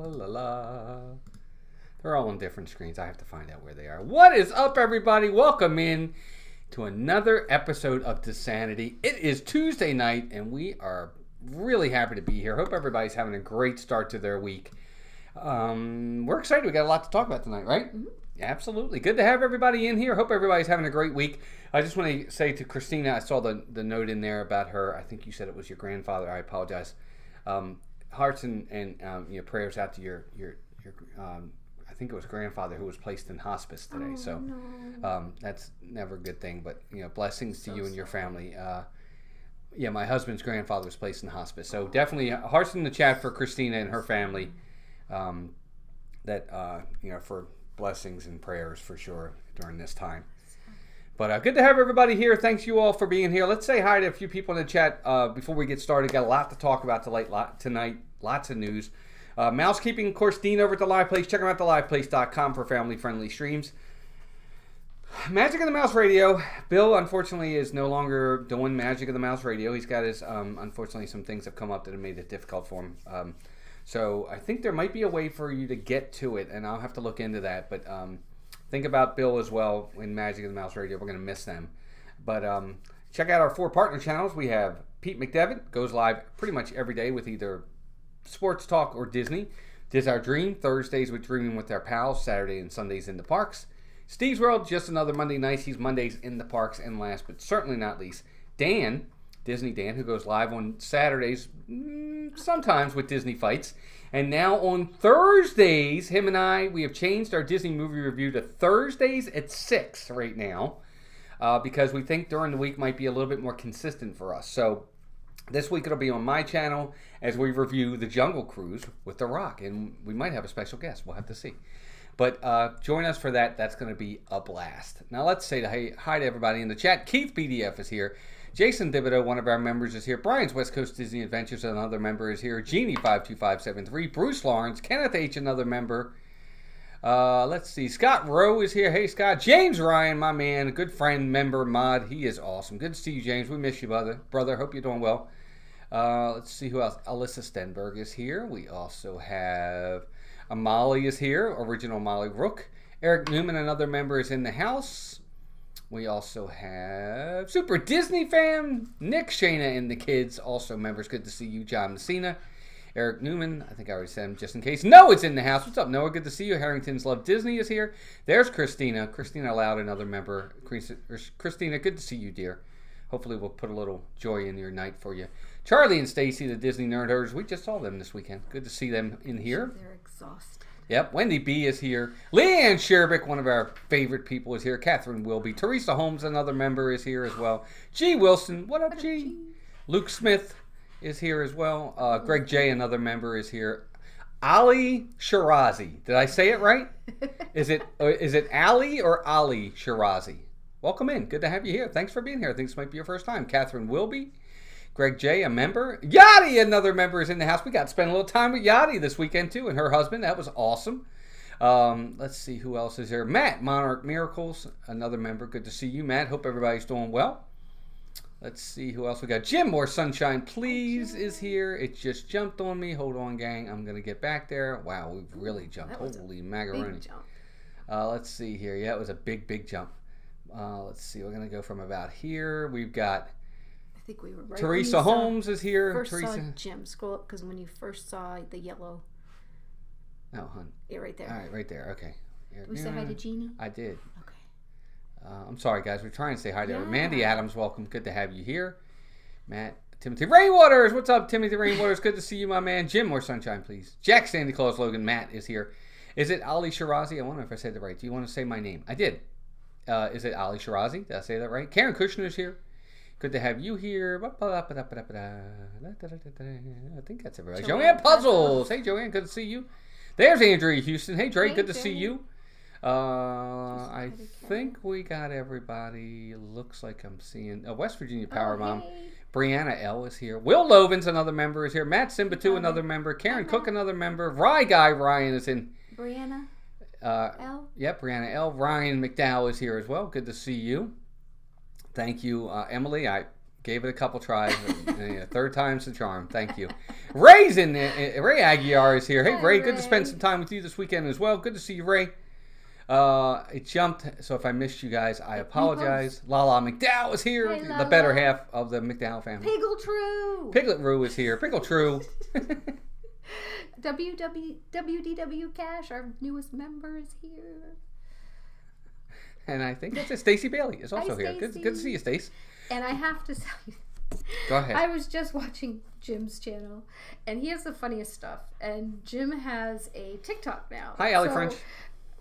la la. They're all on different screens. I have to find out where they are. What is up, everybody? Welcome in to another episode of DISANITY. It is Tuesday night, and we are really happy to be here. Hope everybody's having a great start to their week. We're excited. We got a lot to talk about tonight, right? Mm-hmm. Absolutely. Good to have everybody in here. Hope everybody's having a great week. I just want to say to Christina, I saw the note in there about her. I think you said it was your grandfather. I apologize. Hearts and prayers out to your I think it was grandfather who was placed in hospice today. No. That's never a good thing, but blessings to you and your family. My husband's grandfather was placed in hospice. So definitely hearts in the chat for Christina and her family. For blessings and prayers for sure during this time. But good to have everybody here. Thanks you all for being here. Let's say hi to a few people in the chat before we get started. Got a lot to talk about tonight. Lots of news. Mousekeeping, of course, Dean over at the Live Place. Check them out at theliveplace.com for family-friendly streams. Magic of the Mouse Radio. Bill, unfortunately, is no longer doing Magic of the Mouse Radio. He's got his, unfortunately, some things have come up that have made it difficult for him. So I think there might be a way for you to get to it, and I'll have to look into that. But think about Bill as well in Magic of the Mouse Radio. We're going to miss them. But check out our 4 partner channels. We have Pete McDevitt, goes live pretty much every day with either sports talk or Disney. Dis Our Dream, Thursdays with Dreaming with Our Pals, Saturday and Sundays in the parks. Steve's World, just another Monday night. He's Mondays in the parks. And last but certainly not least, Dan, Disney Dan, who goes live on Saturdays, sometimes with Disney Fights. And now on Thursdays, him and I, we have changed our Disney movie review to Thursdays at 6 right now because we think during the week might be a little bit more consistent for us. So this week it'll be on my channel as we review The Jungle Cruise with The Rock. And we might have a special guest. We'll have to see. But join us for that. That's going to be a blast. Now let's say hi to everybody in the chat. Keith BDF is here. Jason Thibodeau, one of our members, is here. Brian's West Coast Disney Adventures, another member, is here. Jeannie52573. Bruce Lawrence. Kenneth H., another member. Let's see. Scott Rowe is here. Hey, Scott. James Ryan, my man, a good friend, member, mod. He is awesome. Good to see you, James. We miss you, brother. Hope you're doing well. Let's see who else. Alyssa Stenberg is here. We also have Amali is here. Original Molly Rook. Eric Newman, another member, is in the house. We also have Super Disney Fam, Nick, Shayna, and the kids, also members. Good to see you, John Messina. Eric Newman, I think I already said him just in case. Noah's in the house. What's up, Noah? Good to see you. Harrington's Love Disney is here. There's Christina. Christina Loud, another member. Christina, good to see you, dear. Hopefully we'll put a little joy in your night for you. Charlie and Stacy, the Disney Nerd Herders. We just saw them this weekend. Good to see them in here. They're exhausted. Yep, Wendy B. is here. Leanne Sherbick, one of our favorite people, is here. Catherine Wilby. Teresa Holmes, another member, is here as well. G. Wilson, what up, G? Luke Smith is here as well. Greg J., another member, is here. Ali Shirazi. Did I say it right? Is it Ali or Ali Shirazi? Welcome in. Good to have you here. Thanks for being here. I think this might be your first time. Catherine Wilby. Greg J., a member. Yachty, another member, is in the house. We got to spend a little time with Yachty this weekend, too, and her husband. That was awesome. Let's see who else is here. Matt, Monarch Miracles, another member. Good to see you, Matt. Hope everybody's doing well. Let's see who else we got. Jim, More Sunshine, Please, is here. It just jumped on me. Hold on, gang. I'm going to get back there. Wow, we've really jumped. Holy macaroni. Big jump. Let's see here. Yeah, it was a big, big jump. Let's see. We're going to go from about here. We've got... I think we were right. Teresa Holmes is here. First Teresa. saw Jim. Scroll up because when you first saw the yellow. Oh, hon. Yeah, right there. All right, right there. Okay. Did we say hi to Jeannie? I did. Okay. I'm sorry, guys. We're trying to say hi to her. Mandy Adams, welcome. Good to have you here. Matt, Timothy Rainwaters. What's up, Timothy Rainwaters? Good to see you, my man. Jim, More Sunshine, Please. Jack Sandy Claus Logan. Matt is here. Is it Ali Shirazi? I wonder if I said that right. Do you want to say my name? I did. Is it Ali Shirazi? Did I say that right? Karen Kushner is here. Good to have you here. I think that's everybody. Joanne Puzzles. Hey, Joanne. Good to see you. There's Andrea Houston. Hey, Drake. Good to see you. I think we got everybody. Looks like I'm seeing West Virginia Power Mom. Brianna L. is here. Will Lovins, another member, is here. Matt Simbatu, another member. Karen Cook, another member. Rye Guy Ryan is in. Brianna L. Yep, Brianna L. Ryan McDowell is here as well. Good to see you. Thank you, Emily. Gave it a couple tries. Third time's the charm. Thank you. Ray's in there. Ray Aguiar is here. Hey, Ray, good to spend some time with you this weekend as well. Good to see you, Ray. It jumped, so if I missed you guys, I apologize. Lala McDowell is here, hey, the better half of the McDowell family. Piglet Roo is here. Pickle True. WDW Cash, our newest member, is here. And I think that's it. Stacey Bailey is also here. Good to see you, Stace. And I have to tell you, go ahead. I was just watching Jim's channel, and he has the funniest stuff. And Jim has a TikTok now. Hi, Allie French.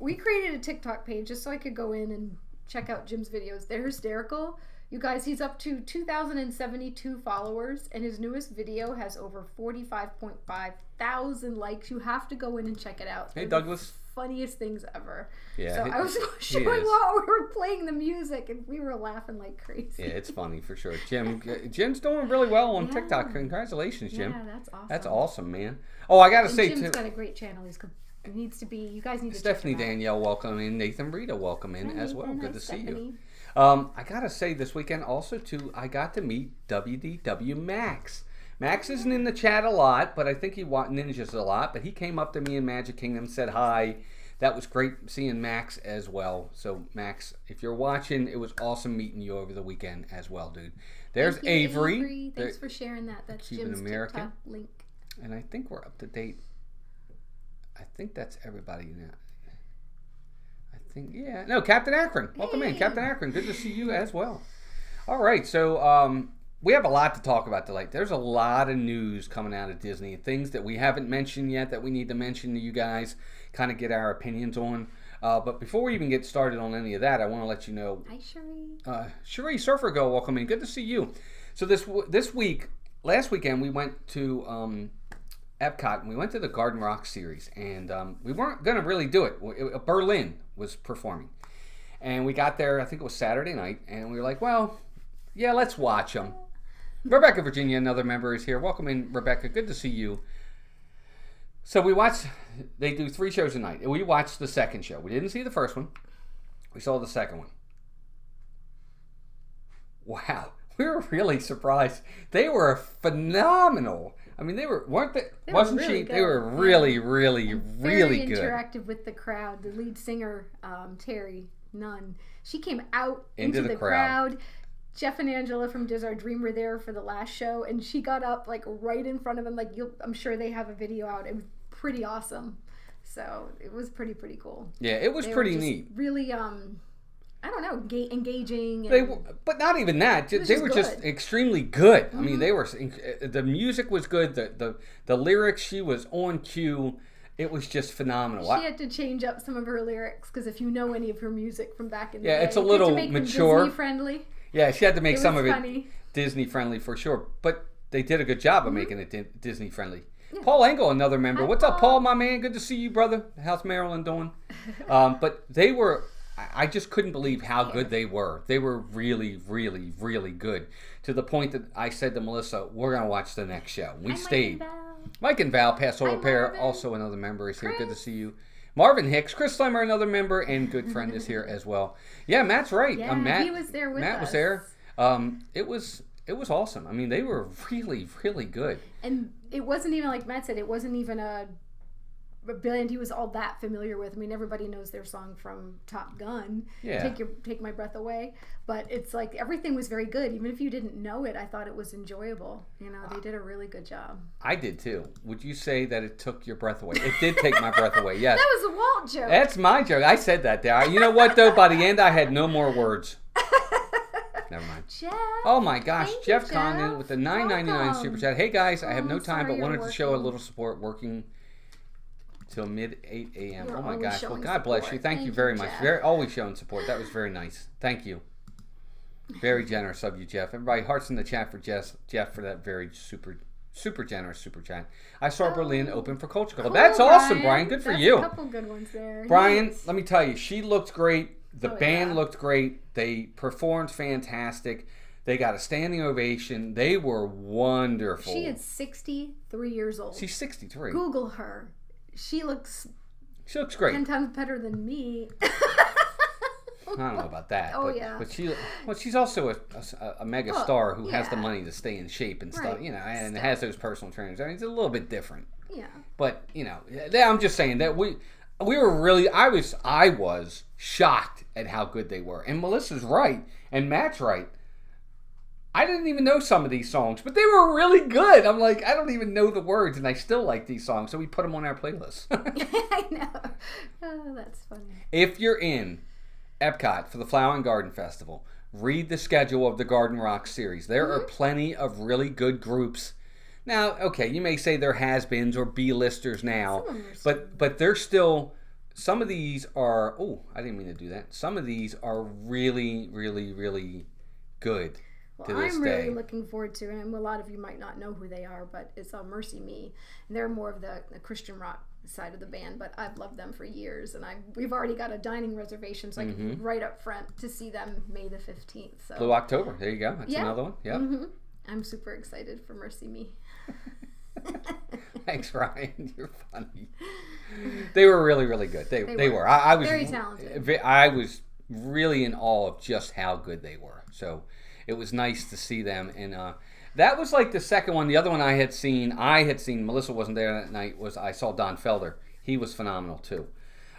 We created a TikTok page just so I could go in and check out Jim's videos. They're hysterical. You guys, he's up to 2,072 followers, and his newest video has over 45.5 thousand likes. You have to go in and check it out. Hey, Douglas. Funniest things ever. Yeah, so I was showing while we were playing the music, and we were laughing like crazy. Yeah, it's funny for sure. Jim's doing really well on TikTok. Congratulations, Jim. Yeah, that's awesome. That's awesome, man. Oh, I gotta say Jim's too. got a great channel. It needs to be. You guys need to. Stephanie check it out. Danielle, welcome in. Nathan Rita, welcome in as well. Good to see you. Stephanie. I gotta say this weekend also too, I got to meet WDW Max. Max isn't in the chat a lot, but I think he ninjas a lot. But he came up to me in Magic Kingdom, said hi. That was great seeing Max as well. So Max, if you're watching, it was awesome meeting you over the weekend as well, dude. There's Avery. Thanks for sharing that. That's Cuban Jim's American TikTok link. And I think we're up to date. I think that's everybody now. No, Captain Akron. Welcome in, Captain Akron. Good to see you as well. All right, so we have a lot to talk about tonight. There's a lot of news coming out of Disney, things that we haven't mentioned yet that we need to mention to you guys, kind of get our opinions on. But before we even get started on any of that, I want to let you know. Hi, Cherie. Cherie Surfer Girl, welcome in. Good to see you. So last weekend, we went to Epcot, and we went to the Garden Rock series, and we weren't going to really do it. Berlin was performing, and we got there, I think it was Saturday night, and we were like, well, yeah, let's watch them. Rebecca Virginia, another member, is here. Welcome in, Rebecca. Good to see you. So they do 3 shows a night, and we watched the second show. We didn't see the first one. We saw the second one. Wow. We were really surprised. They were phenomenal. I mean, weren't they? Wasn't she? They were really, really, really good. Very interactive with the crowd. The lead singer, Terry Nunn, she came out into the crowd. Jeff and Angela from Diz Our Dream were there for the last show, and she got up like right in front of them. Like I'm sure they have a video out. It was pretty awesome. So it was pretty cool. Yeah, it was pretty neat. Really, I don't know, engaging. But not even that. They were just extremely good. Mm-hmm. I mean, the music was good. The lyrics, she was on cue. It was just phenomenal. She had to change up some of her lyrics because if you know any of her music from back in the day, it's a little mature. Disney friendly. Yeah, she had to make some of it Disney friendly for sure. But they did a good job of making it Disney friendly. Yeah. Paul Engel, another member. What's up, Paul, my man? Good to see you, brother. How's Maryland doing? But they were. I just couldn't believe how good they were. They were really, really, really good. To the point that I said to Melissa, we're going to watch the next show. We stayed. Mike and Val, Pastoral Repair, also another member, is here. Good to see you. Marvin Hicks, Chris Slimmer, another member, and good friend is here as well. Yeah, Matt's right. Yeah, Matt, he was there with us. Matt was there. It was awesome. I mean, they were really, really good. And it wasn't even, like Matt said, it wasn't even a band he was all that familiar with. I mean, everybody knows their song from Top Gun, Take My Breath Away, but it's like everything was very good. Even if you didn't know it, I thought it was enjoyable. You know, they did a really good job. I did too. Would you say that it took your breath away? It did take my breath away, yes. That was a Walt joke. That's my joke. I said that there. You know what, though? By the end, I had no more words. Never mind. Jeff, oh my gosh, Jeff Condon with the $9.99 super chat. Hey guys, I have no time, but wanted to show a little support working till mid 8 a.m. Oh my gosh. Well, God bless you. Thank you very much. Always showing support. That was very nice. Thank you. Very generous of you, Jeff. Everybody, hearts in the chat for Jeff for that very super generous super chat. I saw Berlin open for Culture Club. That's awesome, Brian. Good for you. A couple good ones there. Brian, let me tell you, she looked great. The band looked great. They performed fantastic. They got a standing ovation. They were wonderful. She is 63 years old. She's 63. Google her. She looks great. 10 times better than me. don't know about that. Oh, yeah. But she's also a mega star who has the money to stay in shape and stuff, and has those personal trainers. I mean, it's a little bit different. Yeah. But, I'm just saying that we were really, I was shocked at how good they were. And Melissa's right, and Matt's right. I didn't even know some of these songs, but they were really good. I'm like, I don't even know the words, and I still like these songs, so we put them on our playlist. I know. Oh, that's funny. If you're in Epcot for the Flower and Garden Festival, read the schedule of the Garden Rock series. There are plenty of really good groups. Now, okay, you may say they're has-beens or B-listers now, but they're still, some of these are, I didn't mean to do that. Some of these are really, really, really good. Well, I'm really looking forward to, and a lot of you might not know who they are, but it's Mercy Me. And they're more of the Christian rock side of the band, but I've loved them for years, and we've already got a dining reservation, so I can be right up front to see them May the 15th. So. Blue October, there you go. That's another one. Yeah. Mm-hmm. I'm super excited for Mercy Me. Thanks, Ryan. You're funny. They were really, really good. They were. I was very talented. I was really in awe of just how good they were. So it was nice to see them, and that was like the second one. The other one I had seen. Melissa wasn't there that night. I saw Don Felder. He was phenomenal too.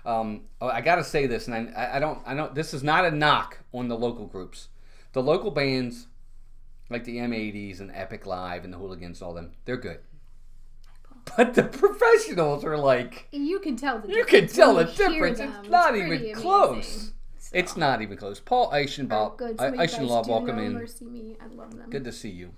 I got to say this, and I don't. This is not a knock on the local groups. The local bands, like the M80s and Epic Live and the Hooligans, all them, they're good. But the professionals are like, you can tell the difference. You can tell the difference. It's not even close. So. It's not even close. Paul Eichenlaw, welcome in. Mercy Me. I love them. Good to see you.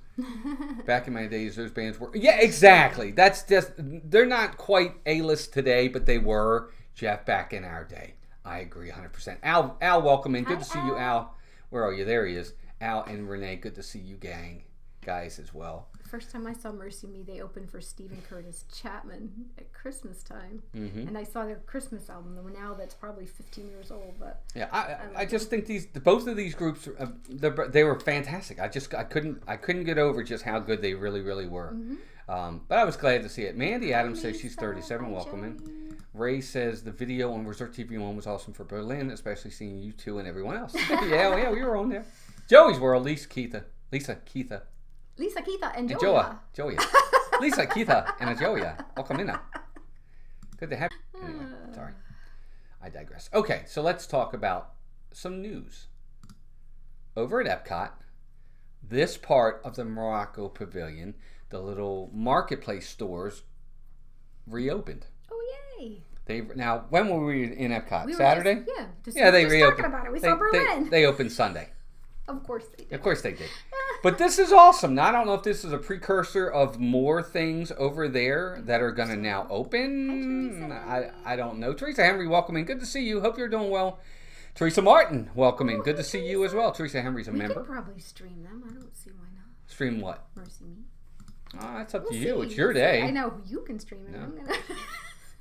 Back in my days, those bands were... Yeah, exactly. That's just... They're not quite A-list today, but they were, Jeff, back in our day. I agree 100%. Al, welcome in. Good to see you, Al. Where are you? There he is. Al and Renee, good to see you guys as well. First time I saw Mercy Me, they opened for Stephen Curtis Chapman at Christmas time, and I saw their Christmas album. Now that's probably 15 years old, but yeah, I just think both of these groups they were fantastic. I couldn't get over just how good they really, really were. But I was glad to see it. Mandy Adams says she's 37. Welcome in. Ray says the video on Resort TV One was awesome for Berlin, especially seeing you two and everyone else. yeah, we were on there. Joey's World, Lisa Keitha, and Joya. Lisa Keitha and Joya. Welcome in. Good to have you. Anyway, sorry. I digress. Okay, so let's talk about some news. Over at Epcot, this part of the Morocco Pavilion, the little marketplace stores, reopened. Oh, yay. Now, when were we in Epcot? We Saturday? They reopened. Talking about it. We saw Berlin. They opened Sunday. Of course they did. Of course they did. But this is awesome. Now, I don't know if this is a precursor of more things over there that are going to now open. I don't know. Teresa Henry, welcome in. Good to see you. Hope you're doing well. Teresa Martin, welcome in. Good to see you as well. Teresa Henry's a member. We could probably stream them. I don't see why not. Stream what? Mercy Me. Oh, that's up to you. It's your day. I know you can stream it. No.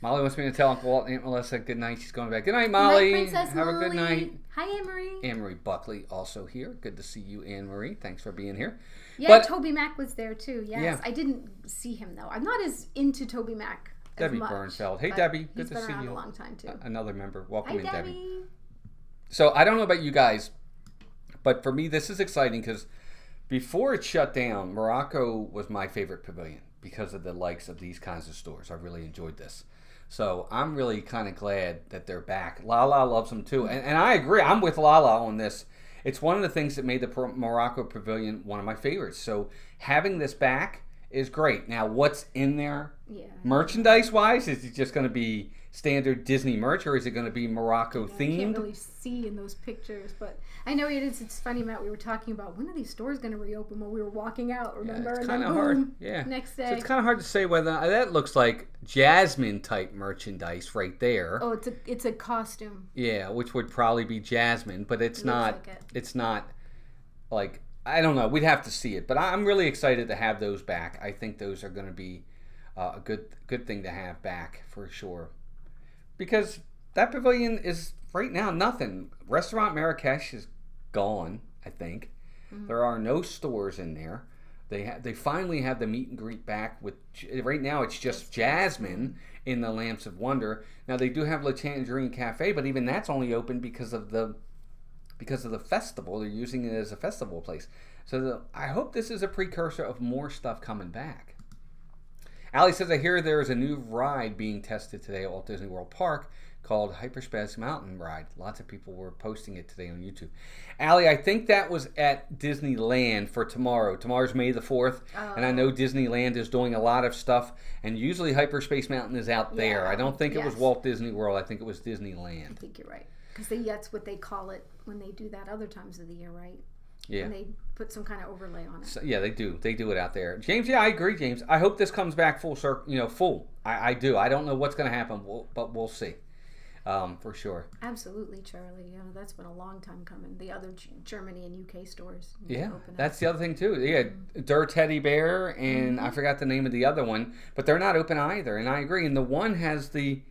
Molly wants me to tell Uncle Walt and Aunt Melissa good night. She's going back. Good night, Molly. Night, Princess Have Molly. a good night. Hi, Anne-Marie. Anne-Marie Buckley also here. Good to see you, Anne-Marie. Thanks for being here. Yeah, Toby Mac was there too. Yes. Yeah. I didn't see him though. I'm not as into Toby Mac Debbie as much. Bernfeld. Hey, Debbie. Good to see you. He's been around a long time too. Another member. Welcome in, Debbie. Debbie. So I don't know about you guys, but for me this is exciting because before it shut down, Morocco was my favorite pavilion because of the likes of these kinds of stores. I really enjoyed this. So I'm really kind of glad that they're back. Lala loves them too. And I agree. I'm with Lala on this. It's one of the things that made the Morocco Pavilion one of my favorites. So having this back is great. Now, what's in there? Yeah. Merchandise-wise, is it just going to be standard Disney merch, or is it going to be Morocco themed? I can't really see in those pictures, but I know it is. It's funny, Matt. We were talking about when are these stores going to reopen when we were walking out. Remember? Yeah, it's kind of hard. Yeah. Next day. So it's kind of hard to say whether that looks like Jasmine type merchandise right there. Oh, it's a costume. Yeah, which would probably be Jasmine, but it's not. Like it. It's not like I don't know. We'd have to see it, but I'm really excited to have those back. I think those are going to be a good thing to have back for sure. Because that pavilion is right now nothing. Restaurant Marrakesh is gone, I think. Mm-hmm. There are no stores in there. They finally have the meet and greet back with. Right now it's just Jasmine in the Lamps of Wonder. Now they do have Le Tangerine Cafe, but even that's only open because of the because of the festival. They're using it as a festival place. So I hope this is a precursor of more stuff coming back. Allie says, I hear there is a new ride being tested today at Walt Disney World Park called Hyperspace Mountain Ride. Lots of people were posting it today on YouTube. Allie, I think that was at Disneyland for tomorrow. Tomorrow's May the 4th, and I know Disneyland is doing a lot of stuff, and usually Hyperspace Mountain is out there. I don't think it was Walt Disney World. I think it was Disneyland. I think you're right. Because that's what they call it when they do that other times of the year, right? Yeah. And they put some kind of overlay on it. So, yeah, they do. They do it out there. James, I agree, James. I hope this comes back full circle, full. I do. I don't know what's going to happen, but we'll see. For sure. Absolutely, Charlie. That's been a long time coming. The other Germany and UK stores. That's the other thing too. Yeah, Der Teddy Bear and I forgot the name of the other one, but they're not open either. And I agree. And the one has the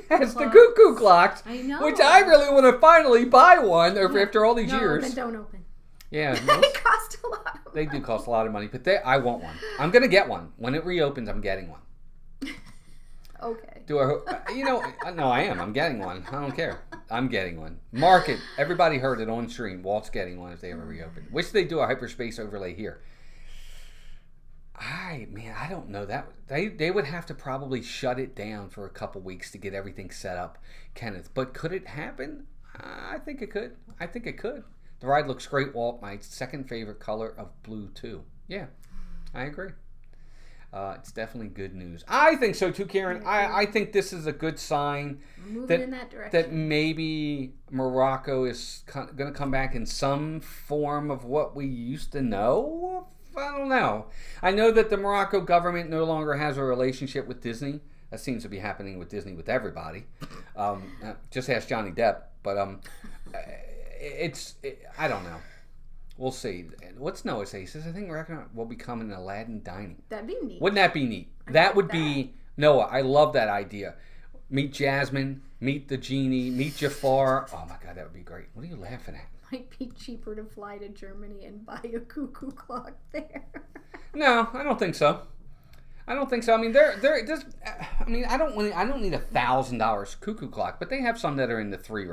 cuckoo clocks, I know. which I really want to finally buy one after all these years. Then don't open. Yeah, they cost a lot. They do cost a lot of money, but I want one. I'm gonna get one when it reopens. I'm getting one. Okay. No, I am. I'm getting one. I don't care. I'm getting one. Mark it. Everybody heard it on stream. Walt's getting one if they ever reopen. Wish they do a hyperspace overlay here. I don't know that they would have to probably shut it down for a couple weeks to get everything set up, Kenneth. But could it happen? I think it could. The ride looks great, Walt. My second favorite color of blue too. Yeah, I agree. It's definitely good news. I think so too, Karen. I think this is a good sign moving in that direction. That maybe Morocco is going to come back in some form of what we used to know. I don't know. I know that the Morocco government no longer has a relationship with Disney. That seems to be happening with Disney with everybody. Just ask Johnny Depp. But I don't know. We'll see. What's Noah say? He says, I think restaurant will become an Aladdin dining. That'd be neat. Wouldn't that be neat? That would be... Noah, I love that idea. Meet Jasmine, meet the genie, meet Jafar. Oh my God, that would be great. What are you laughing at? Might be cheaper to fly to Germany and buy a cuckoo clock there. No, I don't think so. I mean, they're just... I mean, I don't need $1,000 cuckoo clock, but they have some that are in the 4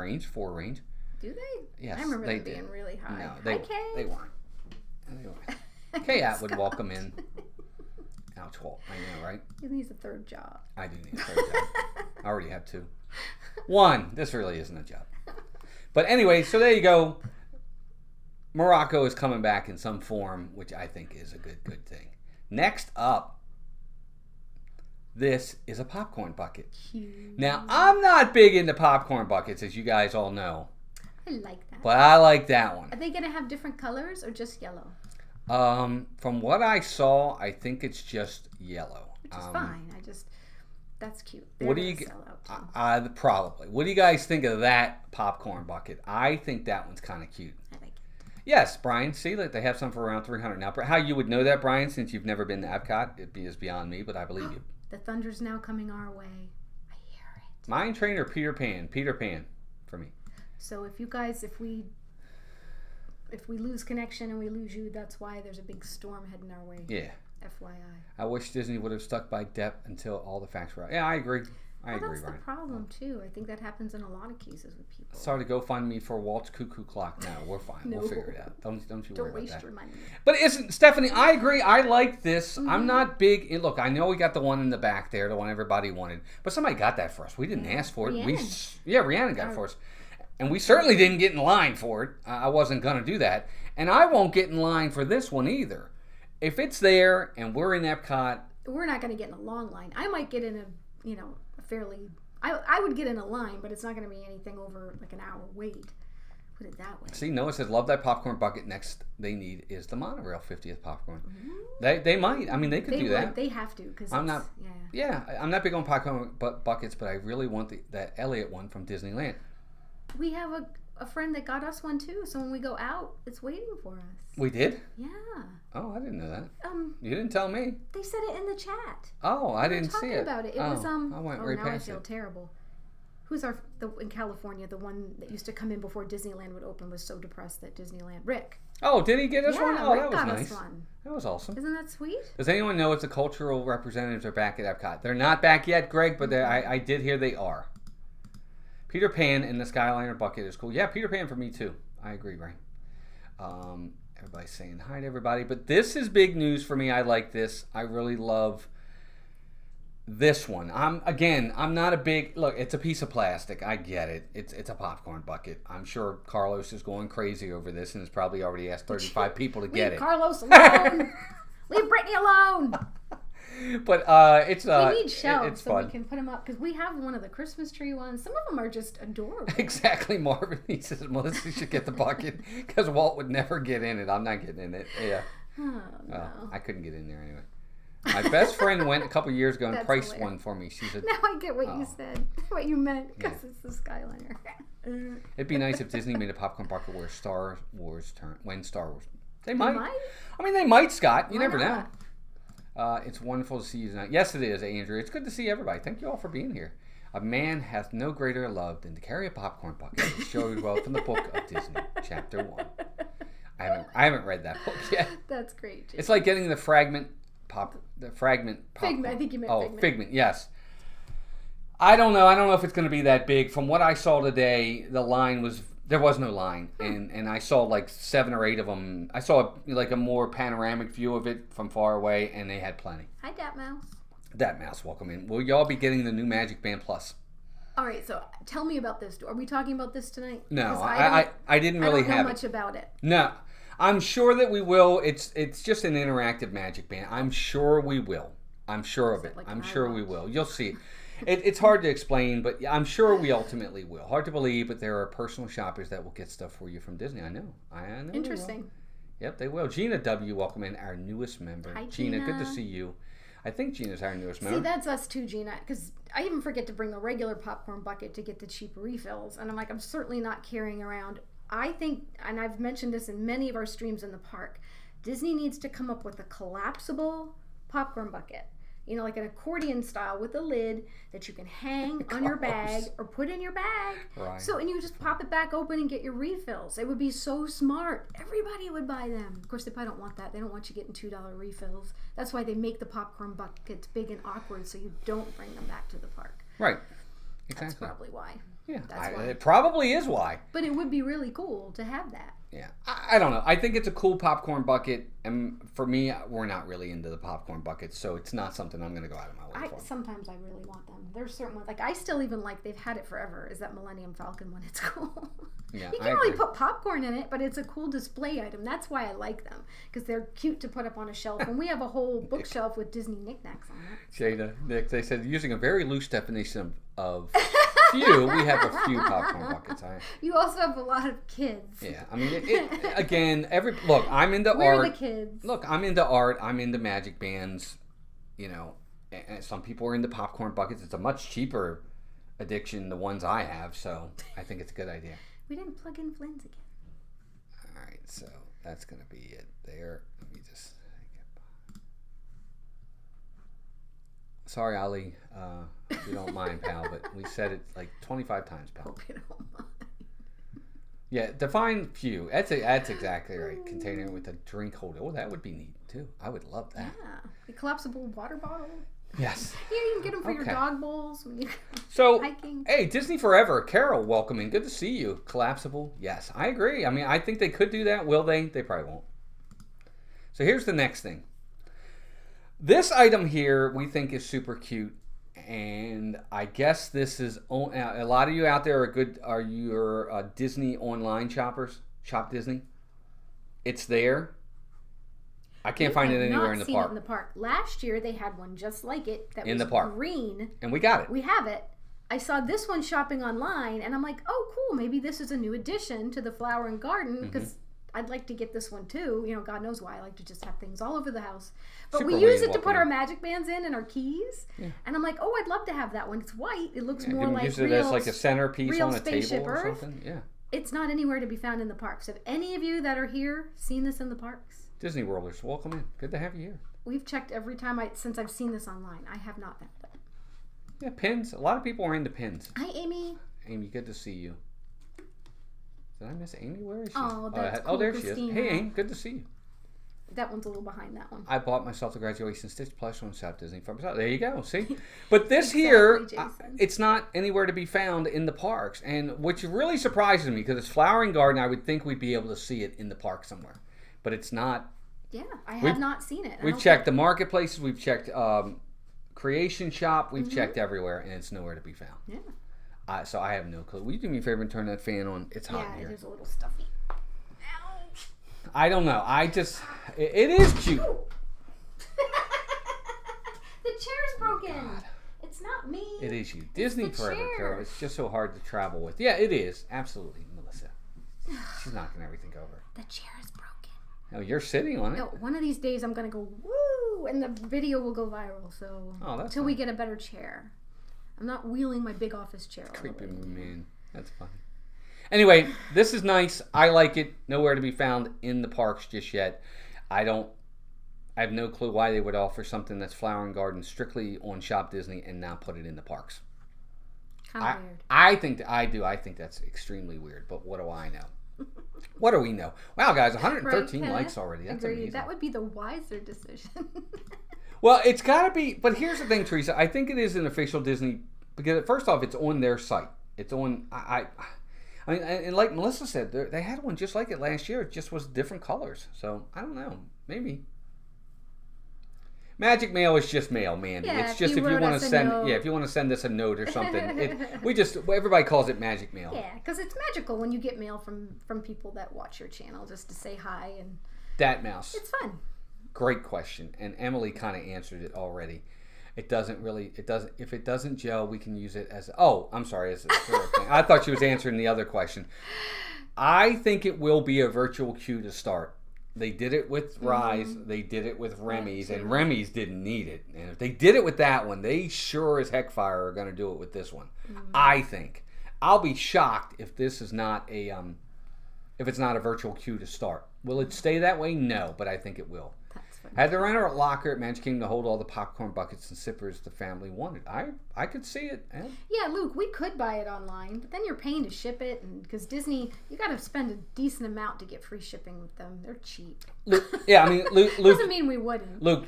range. Do they? Yes, I remember they them being really high. No, they weren't. Kay At would welcome in. Ouch, Walt. I know, right? He needs a third job. I do need a third job. I already have 2. 1. This really isn't a job. But anyway, so there you go. Morocco is coming back in some form, which I think is a good thing. Next up, this is a popcorn bucket. Cute. Now, I'm not big into popcorn buckets, as you guys all know. I like that. But I like that one. Are they going to have different colors or just yellow? From what I saw, I think it's just yellow. Which is fine. That's cute. What do you probably? What do you guys think of that popcorn bucket? I think that one's kind of cute. I like it. Yes, Brian. See, they have some for around $300 now. How you would know that, Brian, since you've never been to Epcot? It is beyond me, but I believe you. The thunder's now coming our way. I hear it. Mine trainer Peter Pan for me. So if we lose connection and we lose you, that's why there's a big storm heading our way. Yeah. FYI. I wish Disney would have stuck by Depp until all the facts were out. Yeah, I agree. I agree, That's Ryan. the problem, too. I think that happens in a lot of cases with people. Sorry to go find me for Walt's cuckoo clock. No, we're fine. No. We'll figure it out. Don't you worry about that. Don't waste your money. But Stephanie, I agree. I like this. Mm-hmm. I'm not big. Look, I know we got the one in the back there, the one everybody wanted. But somebody got that for us. We didn't ask for it. Rhiannon got it for us. And we certainly didn't get in line for it. I wasn't going to do that. And I won't get in line for this one either. If it's there and we're in Epcot... We're not going to get in a long line. I might get in a fairly... I would get in a line, but it's not going to be anything over like an hour wait. Put it that way. See, Noah says, love that popcorn bucket. Next they need is the monorail 50th popcorn. Mm-hmm. They might. I mean, they could do that. They have to. I'm not... Yeah, I'm not big on popcorn buckets, but I really want that Elliott one from Disneyland. We have a friend that got us one too, so when we go out, it's waiting for us. We did? Yeah. Oh, I didn't know that. You didn't tell me. They said it in the chat. Oh, I didn't see it. About it. It was I went right now past I feel terrible. Who's in California? The one that used to come in before Disneyland would open was so depressed that Disneyland. Rick. Oh, did he get us one? Oh, Rick that was got nice. Us one. That was awesome. Isn't that sweet? Does anyone know if the cultural representatives are back at Epcot? They're not back yet, Greg, but I did hear they are. Peter Pan in the Skyliner bucket is cool. Yeah, Peter Pan for me too. I agree, right? Everybody's saying hi to everybody. But this is big news for me. I like this. I really love this one. I'm not a big... Look, it's a piece of plastic. I get it. It's a popcorn bucket. I'm sure Carlos is going crazy over this and has probably already asked 35 people to get it. Leave Carlos alone. Leave Brittany alone. But it's we need shelves it's so fun. we can put them up because we have one of the Christmas tree ones. Some of them are just adorable. Exactly, Marvin. He says Melissa should get the bucket because Walt would never get in it. I'm not getting in it. Yeah. Oh, no. I couldn't get in there anyway. My best friend went a couple years ago and That's priced hilarious. one for me. She said, Now I get what you said, what you meant, because it's the Skyliner. it'd be nice if Disney made a popcorn bucket where Star Wars when Star Wars. They might. I mean, they might, Scott. You never know. It's wonderful to see you tonight. Yes, it is, Andrew. It's good to see everybody. Thank you all for being here. A man hath no greater love than to carry a popcorn bucket. It shows well from the book of Disney, Chapter 1. I haven't read that book yet. That's great, Jake. It's like getting the fragment Figment. I think you meant Figment. Oh, Figment, yes. I don't know. I don't know if it's going to be that big. From what I saw today, there was no line, and I saw like 7 or 8 of them. I saw like a more panoramic view of it from far away, and they had plenty. Hi, Dat Mouse. Dat Mouse, welcome in. Will y'all be getting the new Magic Band Plus? All right, so tell me about this. Are we talking about this tonight? No, I didn't really have it. I don't know much about it. No, I'm sure that we will. It's just an interactive Magic Band. I'm sure we will. I'm sure of it. Like I'm sure we will. You'll see. It's hard to explain, but I'm sure we ultimately will. Hard to believe, but there are personal shoppers that will get stuff for you from Disney. I know. Interesting. Yep, they will. Gina W., welcome in, our newest member. Hi, Gina, good to see you. I think Gina's our newest member. See, that's us too, Gina, because I even forget to bring a regular popcorn bucket to get the cheap refills, and I'm like, I'm certainly not carrying around. I think, and I've mentioned this in many of our streams in the park, Disney needs to come up with a collapsible popcorn bucket. You know, like an accordion style with a lid that you can hang on your bag or put in your bag. Right. So, and you just pop it back open and get your refills. It would be so smart. Everybody would buy them. Of course, they probably don't want that. They don't want you getting $2 refills. That's why they make the popcorn buckets big and awkward so you don't bring them back to the park. Right. Exactly. That's probably why. Yeah, That's why. It probably is why. But it would be really cool to have that. Yeah, I don't know. I think it's a cool popcorn bucket, and for me, we're not really into the popcorn buckets, so it's not something I'm going to go out of my way for. Sometimes I really want them. There's certain ones, like I still even like, they've had it forever, is that Millennium Falcon one. It's cool. Yeah, you can't really put popcorn in it, but it's a cool display item. That's why I like them, because they're cute to put up on a shelf, and we have a whole bookshelf with Disney knickknacks on it. Jada, Nick, they said, using a very loose definition of few, we have a few popcorn buckets. You also have a lot of kids. Yeah, I mean, again, look, I'm into art. We're the kids. Look, I'm into art. I'm into magic bands. You know, and some people are into popcorn buckets. It's a much cheaper addiction, the ones I have, so I think it's a good idea. We didn't plug in Flynn's again. All right, so that's going to be it there. Let me just... Sorry, Ali, if you don't mind, pal, but we said it like 25 times, pal. Hope you don't mind. Yeah, define few. That's exactly right. Container with a drink holder. Oh, that would be neat, too. I would love that. Yeah. A collapsible water bottle. Yes. Yeah, you can get them for your dog bowls when you hiking. Hey, Disney Forever. Carol, welcome in. Good to see you. Collapsible. Yes, I agree. I mean, I think they could do that. Will they? They probably won't. So here's the next thing. This item here we think is super cute, and I guess this is a lot of you out there are your Disney online shoppers. Shop Disney. It's there. I can't find it anywhere in the park. It in the park. Last year they had one just like it that in was the park. Green, and we got it. We have it. I saw this one shopping online, and I'm like, oh, cool. Maybe this is a new addition to the flower and garden because. I'd like to get this one too. You know, God knows why. I like to just have things all over the house. But we use it to put our magic bands in and our keys. Yeah. And I'm like, oh, I'd love to have that one. It's white. It looks more like use it as like a centerpiece on a table or something. Yeah. It's not anywhere to be found in the parks. Have any of you that are here seen this in the parks? Disney Worlders, welcome in. Good to have you here. We've checked every time since I've seen this online. I have not found it. Yeah, pins. A lot of people are into pins. Hi, Amy. Amy, good to see you. Did I miss Amy? Where is she? Oh, that's cool, there Christina. she is. Hey, Amy, good to see you. That one's a little behind that one. I bought myself the Graduation Stitch plush on South Disney Farm. There you go. See? But this here, it's not anywhere to be found in the parks. And which really surprises me, because it's Flowering Garden. I would think we'd be able to see it in the park somewhere. But it's not. Yeah, I have not seen it. We've checked the marketplaces. We've checked Creation Shop. We've checked everywhere, and it's nowhere to be found. Yeah. So I have no clue. Will you do me a favor and turn that fan on? It's hot in here. Yeah, it is a little stuffy. I don't know. It is cute. The chair's broken. God. It's not me. It is you. Disney forever, Carol. It's just so hard to travel with. Yeah, it is. Absolutely, Melissa. She's knocking everything over. The chair is broken. No, you're sitting on it. No, one of these days I'm going to go, woo, and the video will go viral. So until we get a better chair. I'm not wheeling my big office chair. Creepy man. That's funny. Anyway, this is nice. I like it. Nowhere to be found in the parks just yet. I have no clue why they would offer something that's Flowering Garden strictly on Shop Disney and now put it in the parks. Kind of weird. I think that's extremely weird, but what do I know? What do we know? Wow, guys, 113 likes already. That's amazing. That would be the wiser decision. Well, it's got to be, but here's the thing, Teresa. I think it is an official Disney, because first off, it's on their site. It's on, I mean, and like Melissa said, they had one just like it last year. It just was different colors. So, I don't know. Maybe. Magic mail is just mail, Mandy. Yeah, it's just if you want to send, if you want to send us a note or something. Everybody calls it magic mail. Yeah, because it's magical when you get mail from people that watch your channel just to say hi and. Dat mouse. It's fun. Great question, and Emily kind of answered it already. If it doesn't gel, we can use it as. Oh, I'm sorry. As a thing. I thought she was answering the other question. I think it will be a virtual queue to start. They did it with Rise. They did it with Remy's, and Remy's didn't need it. And if they did it with that one, they sure as heck fire are going to do it with this one. I think. I'll be shocked if this is not if it's not a virtual queue to start. Will it stay that way? No, but I think it will. Had to rent a locker at Magic Kingdom to hold all the popcorn buckets and sippers the family wanted. I could see it. Yeah, Luke, we could buy it online, but then you're paying to ship it, and because Disney, you got to spend a decent amount to get free shipping with them. They're cheap. Luke, yeah, I mean, Luke doesn't mean we wouldn't. Luke,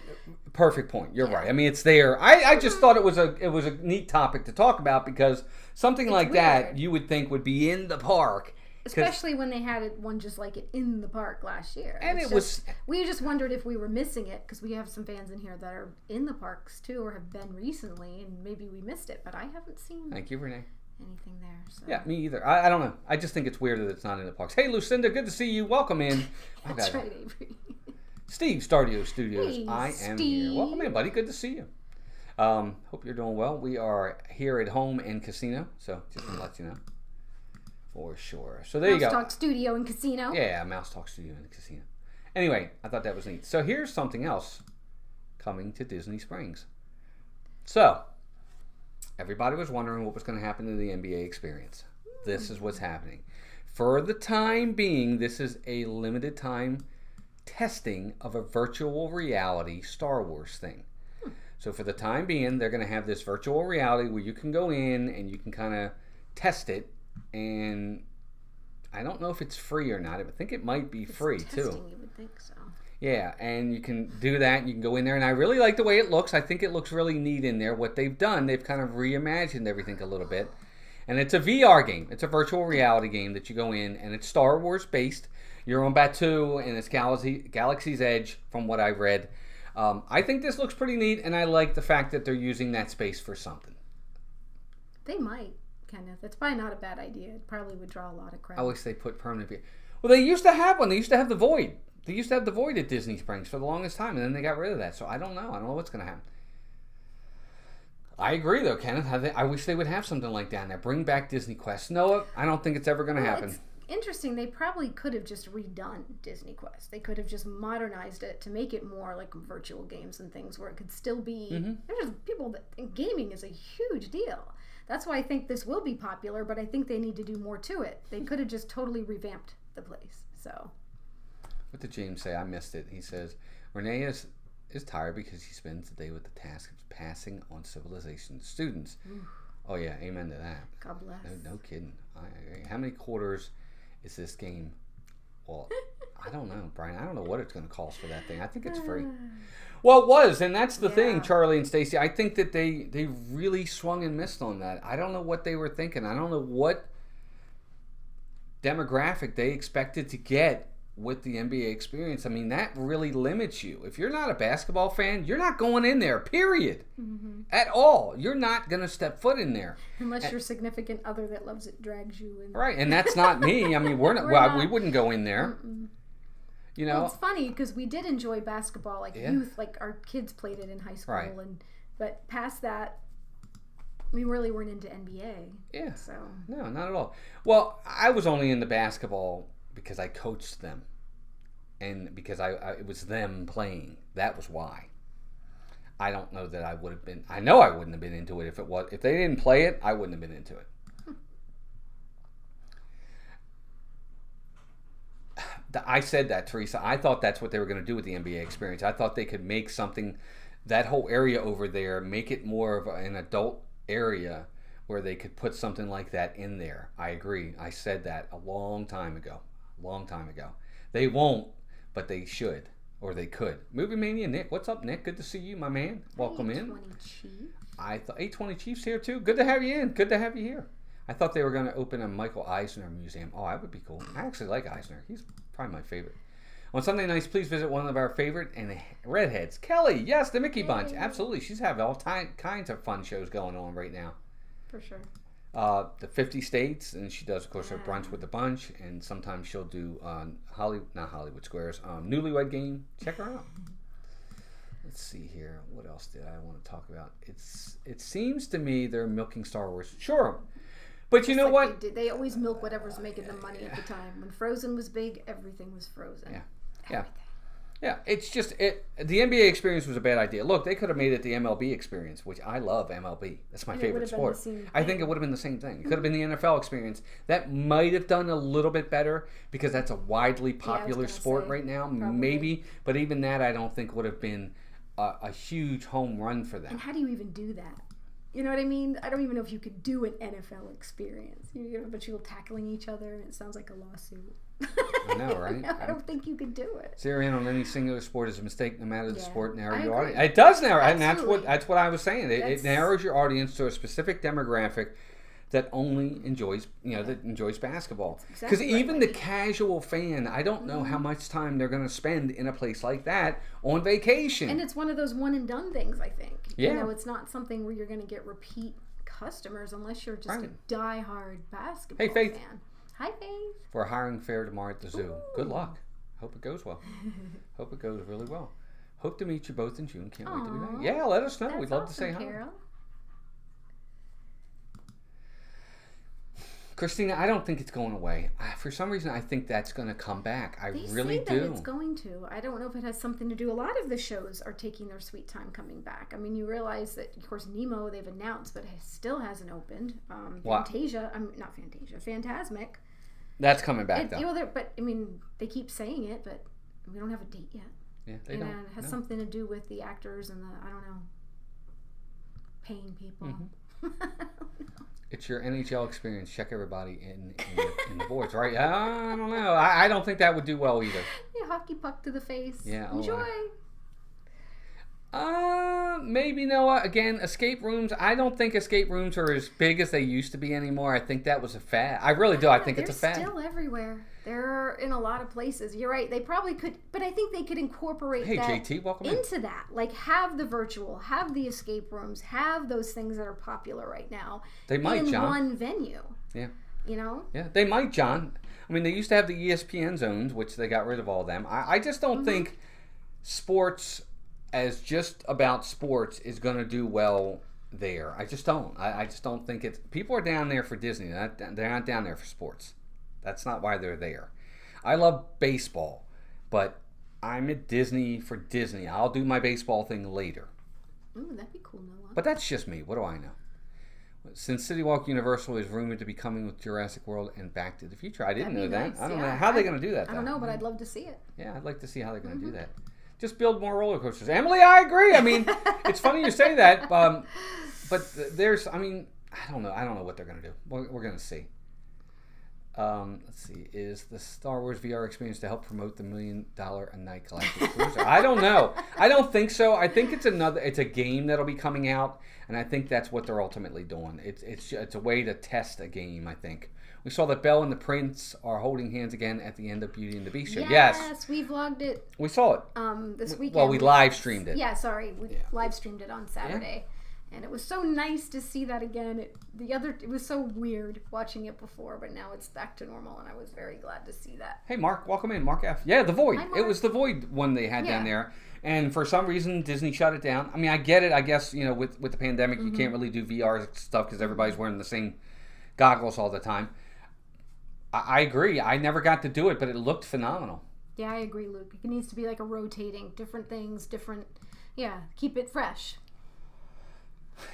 perfect point. You're right. I mean, it's there. I just thought it was a neat topic to talk about, because something like that you would think would be in the park. Especially when they had one just like it in the park last year. And we just wondered if we were missing it, because we have some fans in here that are in the parks too, or have been recently, and maybe we missed it, but I haven't seen Thank you, Renee. anything there. So. Yeah, me either. I don't know. I just think it's weird that it's not in the parks. Hey, Lucinda, good to see you. Welcome in. That's right, Avery. Steve, Stardio Studios. Hey, I am here. Welcome in, buddy. Good to see you. Hope you're doing well. We are here at home and casino, so just to let you know. For sure. So there you go. Mouse Talk Studio and Casino. Yeah, Mouse Talk Studio and Casino. Anyway, I thought that was neat. So here's something else coming to Disney Springs. So, everybody was wondering what was going to happen to the NBA experience. This is what's happening. For the time being, this is a limited time testing of a virtual reality Star Wars thing. So for the time being, they're going to have this virtual reality where you can go in and you can kind of test it. And I don't know if it's free or not. I think it might be free too. You would think so. Yeah, and you can do that. And you can go in there, and I really like the way it looks. I think it looks really neat in there. What they've done, they've kind of reimagined everything a little bit. And it's a VR game. It's a virtual reality game that you go in, and it's Star Wars based. You're on Batuu, and it's Galaxy's Edge, from what I've read. I think this looks pretty neat, and I like the fact that they're using that space for something. They might. That's probably not a bad idea. It probably would draw a lot of crowd. I wish they put permanent VR. Well, they used to have one. They used to have the Void. They used to have the Void at Disney Springs for the longest time, and then they got rid of that. So I don't know. I don't know what's going to happen. I agree, though, Kenneth. I wish they would have something like that there. Bring back Disney Quest. No, I don't think it's ever going to happen. It's interesting. They probably could have just redone Disney Quest. They could have just modernized it to make it more like virtual games and things, where it could still be. There's people that think gaming is a huge deal. That's why I think this will be popular, but I think they need to do more to it. They could have just totally revamped the place. So, what did James say? I missed it. He says, Renee is tired because he spends the day with the task of passing on civilization to students. Oh, yeah. Amen to that. God bless. No kidding. How many quarters is this game? Well, I don't know, Brian. I don't know what it's going to cost for that thing. I think it's free. Well, it was, and that's the thing, Charlie and Stacy. I think that they really swung and missed on that. I don't know what they were thinking. I don't know what demographic they expected to get with the NBA experience. I mean, that really limits you. If you're not a basketball fan, you're not going in there, period. At all. You're not going to step foot in there. Unless your significant other that loves it drags you in. Right, and that's not me. I mean, we wouldn't go in there. You know, well, it's funny because we did enjoy basketball, like youth, like our kids played it in high school, but past that, we really weren't into NBA. Yeah. So no, not at all. Well, I was only into basketball because I coached them, and because it was them playing. That was why. I don't know that I would have been. I know I wouldn't have been into it if they didn't play it. I wouldn't have been into it. I said that, Teresa. I thought that's what they were going to do with the NBA experience. I thought they could make something, that whole area over there, make it more of an adult area where they could put something like that in there. I agree. I said that a long time ago. They won't, but they should, or they could. Movie Mania, Nick. What's up, Nick? Good to see you, my man. Welcome in. 820 Chief. I thought 820 Chiefs here too. Good to have you in. Good to have you here. I thought they were going to open a Michael Eisner museum. Oh, that would be cool. I actually like Eisner. He's probably my favorite. On Sunday nights, please visit one of our favorite and redheads. Kelly, yes, the Mickey Bunch. Absolutely. She's having all kinds of fun shows going on right now. For sure. The 50 States, and she does, of course, her Brunch with the Bunch, and sometimes she'll do not Hollywood Squares, Newlywed Game. Check her out. Let's see here. What else did I want to talk about? It seems to me they're milking Star Wars. Sure. But you know what? They always milk whatever's making them money at the time. When Frozen was big, everything was Frozen. Yeah. It's just the NBA experience was a bad idea. Look, they could have made it the MLB experience, which I love MLB. That's my favorite sport. I think it would have been the same thing. It could have been the NFL experience. That might have done a little bit better because that's a widely popular sport right now. Probably. Maybe, but even that I don't think would have been a huge home run for them. And how do you even do that? You know what I mean? I don't even know if you could do an NFL experience. You get a bunch of people tackling each other, and it sounds like a lawsuit. I know, right? I don't think you could do it. Zeroing in on any singular sport is a mistake, no matter the sport. Narrow your audience. It does narrow, and that's what I was saying. It narrows your audience to a specific demographic that only enjoys, that enjoys basketball. Because even the casual fan, I don't know how much time they're going to spend in a place like that on vacation. And it's one of those one and done things, I think. Yeah. It's not something where you're going to get repeat customers unless you're just a diehard basketball fan. Hi, Faith. We're hiring fair tomorrow at the zoo. Ooh. Good luck. Hope it goes well. Hope it goes really well. Hope to meet you both in June. Can't wait to be back. Yeah, let us know. We'd love to say hi. Carol. Christina, I don't think it's going away. For some reason, I think that's going to come back. I really do. They say that it's going to. I don't know if it has something to do. A lot of the shows are taking their sweet time coming back. I mean, you realize that, of course, Nemo they've announced, but it still hasn't opened. Fantasia, not Fantasia, Fantasmic. That's coming back, though. But, I mean, they keep saying it, but we don't have a date yet. Yeah, they don't. And it has something to do with the actors and I don't know, paying people. It's your NHL experience. Check everybody in the boards, right? I don't know. I don't think that would do well either. Yeah, hockey puck to the face. Yeah. Enjoy. Maybe Noah. Again, escape rooms. I don't think escape rooms are as big as they used to be anymore. I think that was a fad. I really do. I think it's a fad. They're still everywhere. They're in a lot of places. You're right. They probably could, but I think they could incorporate JT, welcome into that. Like have the virtual, have the escape rooms, have those things that are popular right now. They might, John. One venue. Yeah. Yeah, they might, John. I mean, they used to have the ESPN zones, which they got rid of all of them. I just don't think sports as just about sports is going to do well there. I just don't. I just don't think it's... People are down there for Disney. They're not down there for sports. That's not why they're there. I love baseball, but I'm at Disney for Disney. I'll do my baseball thing later. Ooh, that'd be cool, Noah. But that's just me. What do I know? Since City Walk Universal is rumored to be coming with Jurassic World and Back to the Future. I didn't know that. Nice. I don't know. How are they going to do that, though? I don't know, but I'd love to see it. Yeah, I'd like to see how they're going to do that. Just build more roller coasters. Emily, I agree. I mean, it's funny you say that, but there's, I mean, I don't know what they're going to do. We're going to see. Let's see. Is the Star Wars VR experience to help promote the $1 million a night galactic cruiser? I don't know. I don't think so. I think it's a game that'll be coming out, and I think that's what they're ultimately doing. It's a way to test a game, I think. We saw that Belle and the Prince are holding hands again at the end of Beauty and the Beast show. Yes, we vlogged it. We saw it. This weekend. Well, we live streamed it. Yeah, sorry, we live streamed it on Saturday, and it was so nice to see that again. It was so weird watching it before, but now it's back to normal, and I was very glad to see that. Hey, Marc, welcome in, Marc F. Yeah, the Void. Hi, Marc. It was the Void one they had down there. And for some reason, Disney shut it down. I mean, I get it. I guess, with the pandemic, you can't really do VR stuff because everybody's wearing the same goggles all the time. I agree. I never got to do it, but it looked phenomenal. Yeah, I agree, Luke. It needs to be like a rotating, different things, keep it fresh.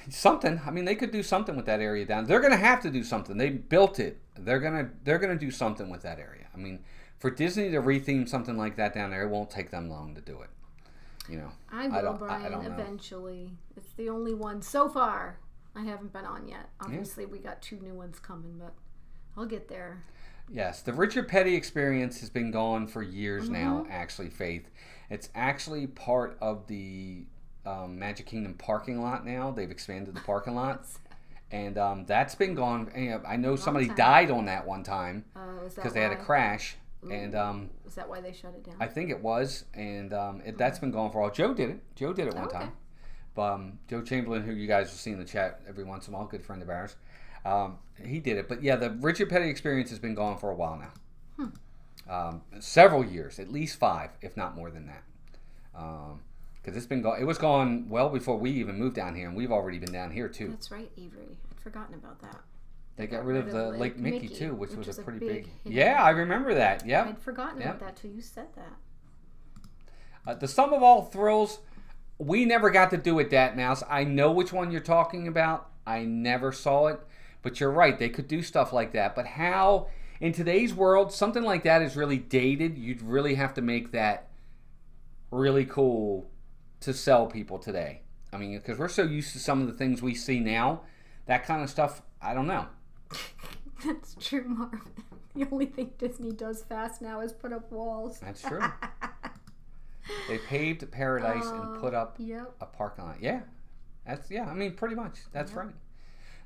Something. I mean, they could do something with that area down. They're going to have to do something. They built it. They're gonna do something with that area. I mean, for Disney to retheme something like that down there, it won't take them long to do it. I will, Brian, eventually. It's the only one so far I haven't been on yet. Obviously, we got 2 new ones coming, but I'll get there. Yes, the Richard Petty experience has been gone for years now, actually, Faith. It's actually part of the Magic Kingdom parking lot now. They've expanded the parking lot. And that's been gone. I know somebody died on that one time because they had a crash. Ooh. And is that why they shut it down? I think it was. And that's been gone for a while. Joe did it. Joe did it one time. Joe Chamberlain, who you guys will see in the chat every once in a while, good friend of ours. He did it. But yeah, the Richard Petty experience has been gone for a while now. Several years, at least 5, if not more than that. Because it's been gone. It was gone well before we even moved down here, and we've already been down here too. That's right, Avery. I'd forgotten about that. They got rid of the Lake Mickey too, which was a pretty big. Yeah, I remember that. Yeah. I'd forgotten about that till you said that. The Sum of All Thrills, we never got to do it, Dat Mouse. I know which one you're talking about. I never saw it. But you're right, they could do stuff like that. But how, in today's world, something like that is really dated. You'd really have to make that really cool to sell people today. I mean, because we're so used to some of the things we see now, that kind of stuff, I don't know. That's true, Marvin. The only thing Disney does fast now is put up walls. That's true. They paved paradise and put up a parking lot. Yeah. I mean, pretty much. That's right.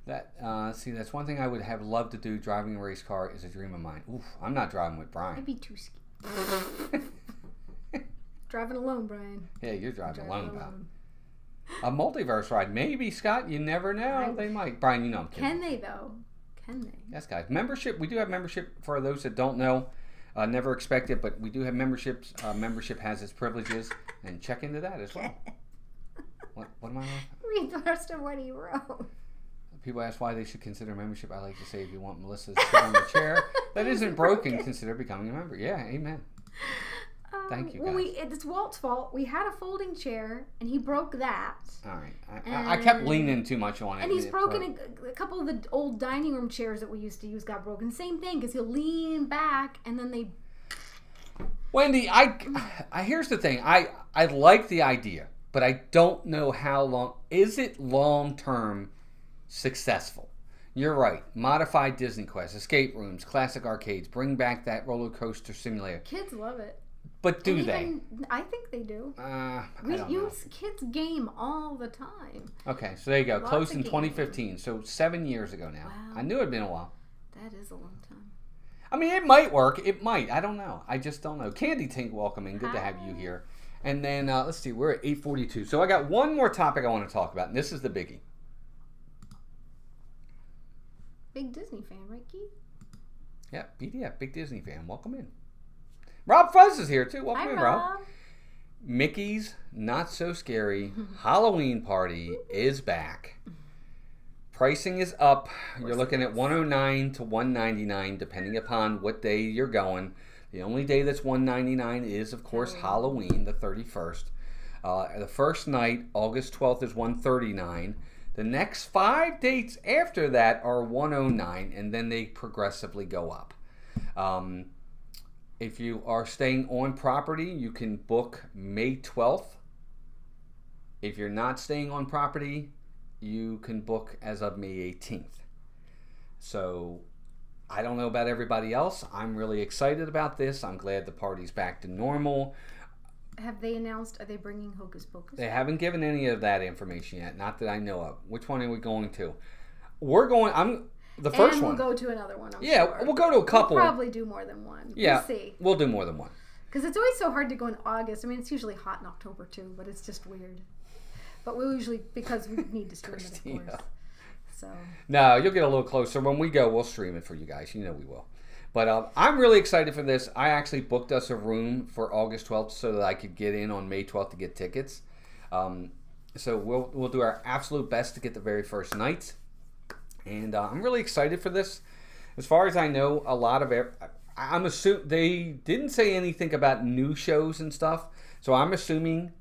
That's one thing I would have loved to do. Driving a race car is a dream of mine. Oof, I'm not driving with Brian. I'd be too scared. Driving alone, Brian. Yeah, you're driving alone, pal. A multiverse ride, maybe, Scott. You never know. They might. Brian, you know I'm kidding. Can they though? Can they? Yes, guys. Membership. We do have membership for those that don't know. Never expect it, but we do have memberships. Membership has its privileges, and check into that as well. What am I on? Read the rest of what he wrote. People ask why they should consider membership. I like to say, if you want Melissa to sit on the chair that isn't broken, consider becoming a member. Yeah, amen. Thank you, guys. Well, it's Walt's fault. We had a folding chair, and he broke that. All right. I kept leaning too much on it. And he's broken a couple of the old dining room chairs that we used to use got broken. Same thing, because he'll lean back, and then they... Wendy, here's the thing. I like the idea, but I don't know how long... Is it long-term successful? You're right. Modified Disney Quest, escape rooms, classic arcades, bring back that roller coaster simulator. Kids love it. But do they? I think they do. We use kids game all the time. Okay, so there you go. Closed in 2015, so 7 years ago now. Wow. I knew it'd been a while. That is a long time. I mean, it might work. It might. I don't know. I just don't know. Candy Tink, welcome in. Good to have you here. And then, let's see. We're at 8:42. So I got one more topic I want to talk about, and this is the biggie. Big Disney fan, right, Keith? Yeah, BDF, big Disney fan. Welcome in. Rob Fuzz is here, too. Welcome in, Rob. Mickey's Not So Scary Halloween Party is back. Pricing is up. You're looking at $109 to $199, depending upon what day you're going. The only day that's $199 is, of course, Halloween, the 31st. The first night, August 12th, is $139. The next 5 dates after that are $109, and then they progressively go up. If you are staying on property, you can book May 12th. If you're not staying on property, you can book as of May 18th. So I don't know about everybody else. I'm really excited about this. I'm glad the party's back to normal. Have they announced, are they bringing Hocus Pocus? They haven't given any of that information yet. Not that I know of. Which one are we going to? We're going, the first one. And we'll go to another one, I'm sure. We'll go to a couple. We'll probably do more than one. Yeah, we'll see. We'll do more than one. Because it's always so hard to go in August. I mean, it's usually hot in October too, but it's just weird. But we usually, because we need to stream it, of course. So. No, you'll get a little closer. When we go, we'll stream it for you guys. You know we will. But I'm really excited for this. I actually booked us a room for August 12th so that I could get in on May 12th to get tickets. So we'll do our absolute best to get the very first night. And I'm really excited for this. As far as I know, a lot of it, I'm assuming they didn't say anything about new shows and stuff. So I'm assuming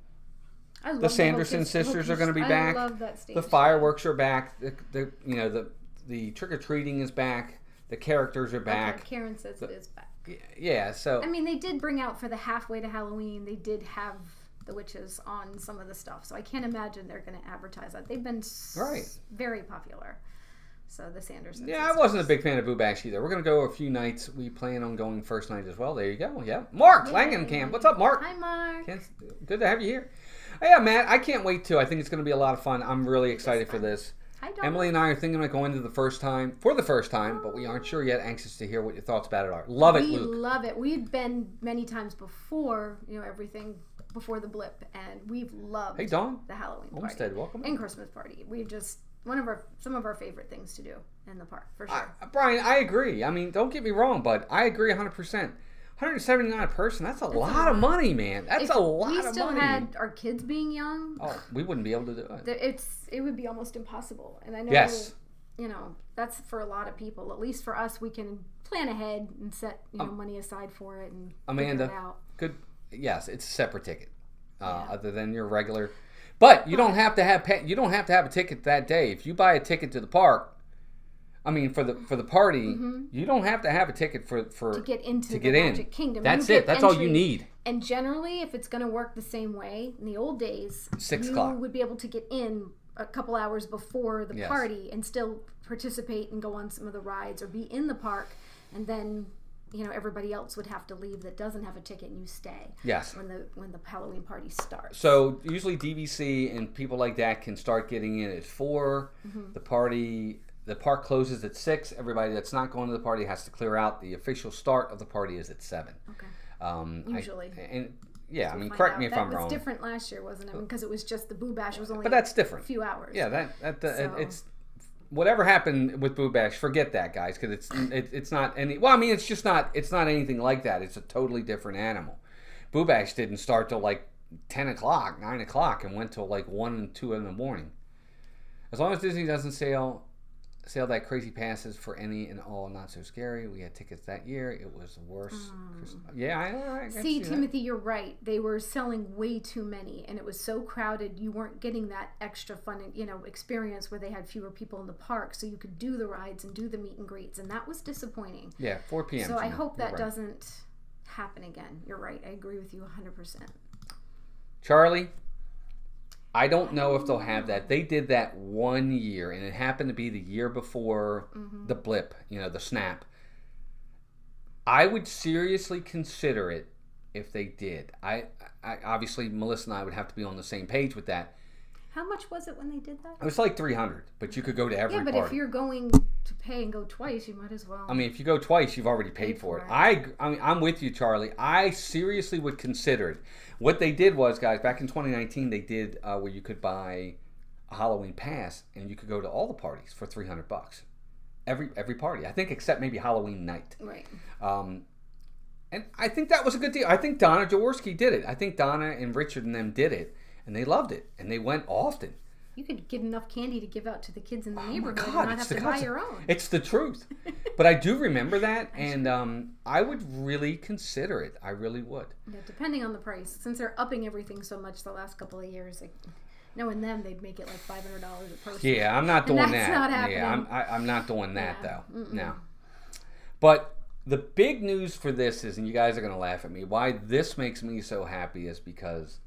the Sanderson sisters are going to be back. I love that stage. The fireworks are back. The trick or treating is back. The characters are back. Okay, Karen says it is back. Yeah, so I mean, they did bring out for the halfway to Halloween. They did have the witches on some of the stuff, so I can't imagine they're going to advertise that. They've been very popular. So the Sandersons. Yeah, I wasn't a big fan of Boo Bash either. We're going to go a few nights. We plan on going first night as well. There you go. Yeah, Marc Langenkamp. What's up, Marc? Hi, Marc. Good to have you here. Yeah, Matt, I can't wait to. I think it's going to be a lot of fun. I'm really excited for this. Hi, Emily and I are thinking about going for the first time, but we aren't sure yet. Anxious to hear what your thoughts about it are. Love it, Luke. We love it. We've been many times before, everything before the blip, and we've loved the Halloween party. Homestead, welcome. And Christmas party. We've just some of our favorite things to do in the park, for sure. Brian, I agree. I mean, don't get me wrong, but I agree 100%. $179 a person, that's a lot of money, man. That's a lot of money. If we still had our kids being young, we wouldn't be able to do it. It would be almost impossible. And I know, that's for a lot of people. At least for us, we can plan ahead and set money aside for it and Amanda, figure it out. Good. Yes, it's a separate ticket, other than your regular. But you don't have to have a ticket that day. If you buy a ticket to the park, I mean, for the party, you don't have to have a ticket to get into the Magic Kingdom. That's it. That's all you need. And generally, if it's going to work the same way, in the old days, 6 you o'clock. would be able to get in a couple hours before the party and still participate and go on some of the rides or be in the park, and then everybody else would have to leave that doesn't have a ticket, and you stay. Yes. When the Halloween party starts. So usually DVC and people like that can start getting in at 4. The park closes at 6. Everybody that's not going to the party has to clear out. The official start of the party is at 7. Okay. Usually. Correct me if I'm wrong. That was different last year, wasn't it? Because it was just the Boo Bash. It was only but that's different. A few hours. Yeah, it's whatever happened with Boo Bash. Forget that, guys, because it's not any. Well, I mean, it's just not. It's not anything like that. It's a totally different animal. Boo Bash didn't start till like 10 o'clock, 9 o'clock, and went till like 1 and 2 in the morning. As long as Disney doesn't sell that crazy passes for any and all not so scary. We had tickets that year. It was the worst. I see, Timothy, you're right. They were selling way too many, and it was so crowded. You weren't getting that extra fun, experience where they had fewer people in the park, so you could do the rides and do the meet and greets, and that was disappointing. Yeah, 4 p.m. So I hope that doesn't happen again. You're right. I agree with you 100%. Charlie, I don't know if they'll have that. They did that 1 year, and it happened to be the year before the blip, the snap. I would seriously consider it if they did. I obviously, Melissa and I would have to be on the same page with that. How much was it when they did that? It was like $300, but you could go to every party. Yeah, but if you're going to pay and go twice, you might as well. I mean, if you go twice, you've already paid for it. I mean, I'm with you, Charlie. I seriously would consider it. What they did was, guys, back in 2019, they did where you could buy a Halloween pass and you could go to all the parties for $300. Every party, I think, except maybe Halloween night. Right. And I think that was a good deal. I think Donna Jaworski did it. I think Donna and Richard and them did it, and they loved it, and they went often. You could get enough candy to give out to the kids in the neighborhood and not have to buy your own. It's the truth. But I do remember that, and I would really consider it. I really would. Yeah, depending on the price. Since they're upping everything so much the last couple of years, knowing them, they'd make it like $500 a person. Yeah, I'm not doing that. That's not happening. Yeah, I'm not doing that, though. No. But the big news for this is, and you guys are going to laugh at me, why this makes me so happy is because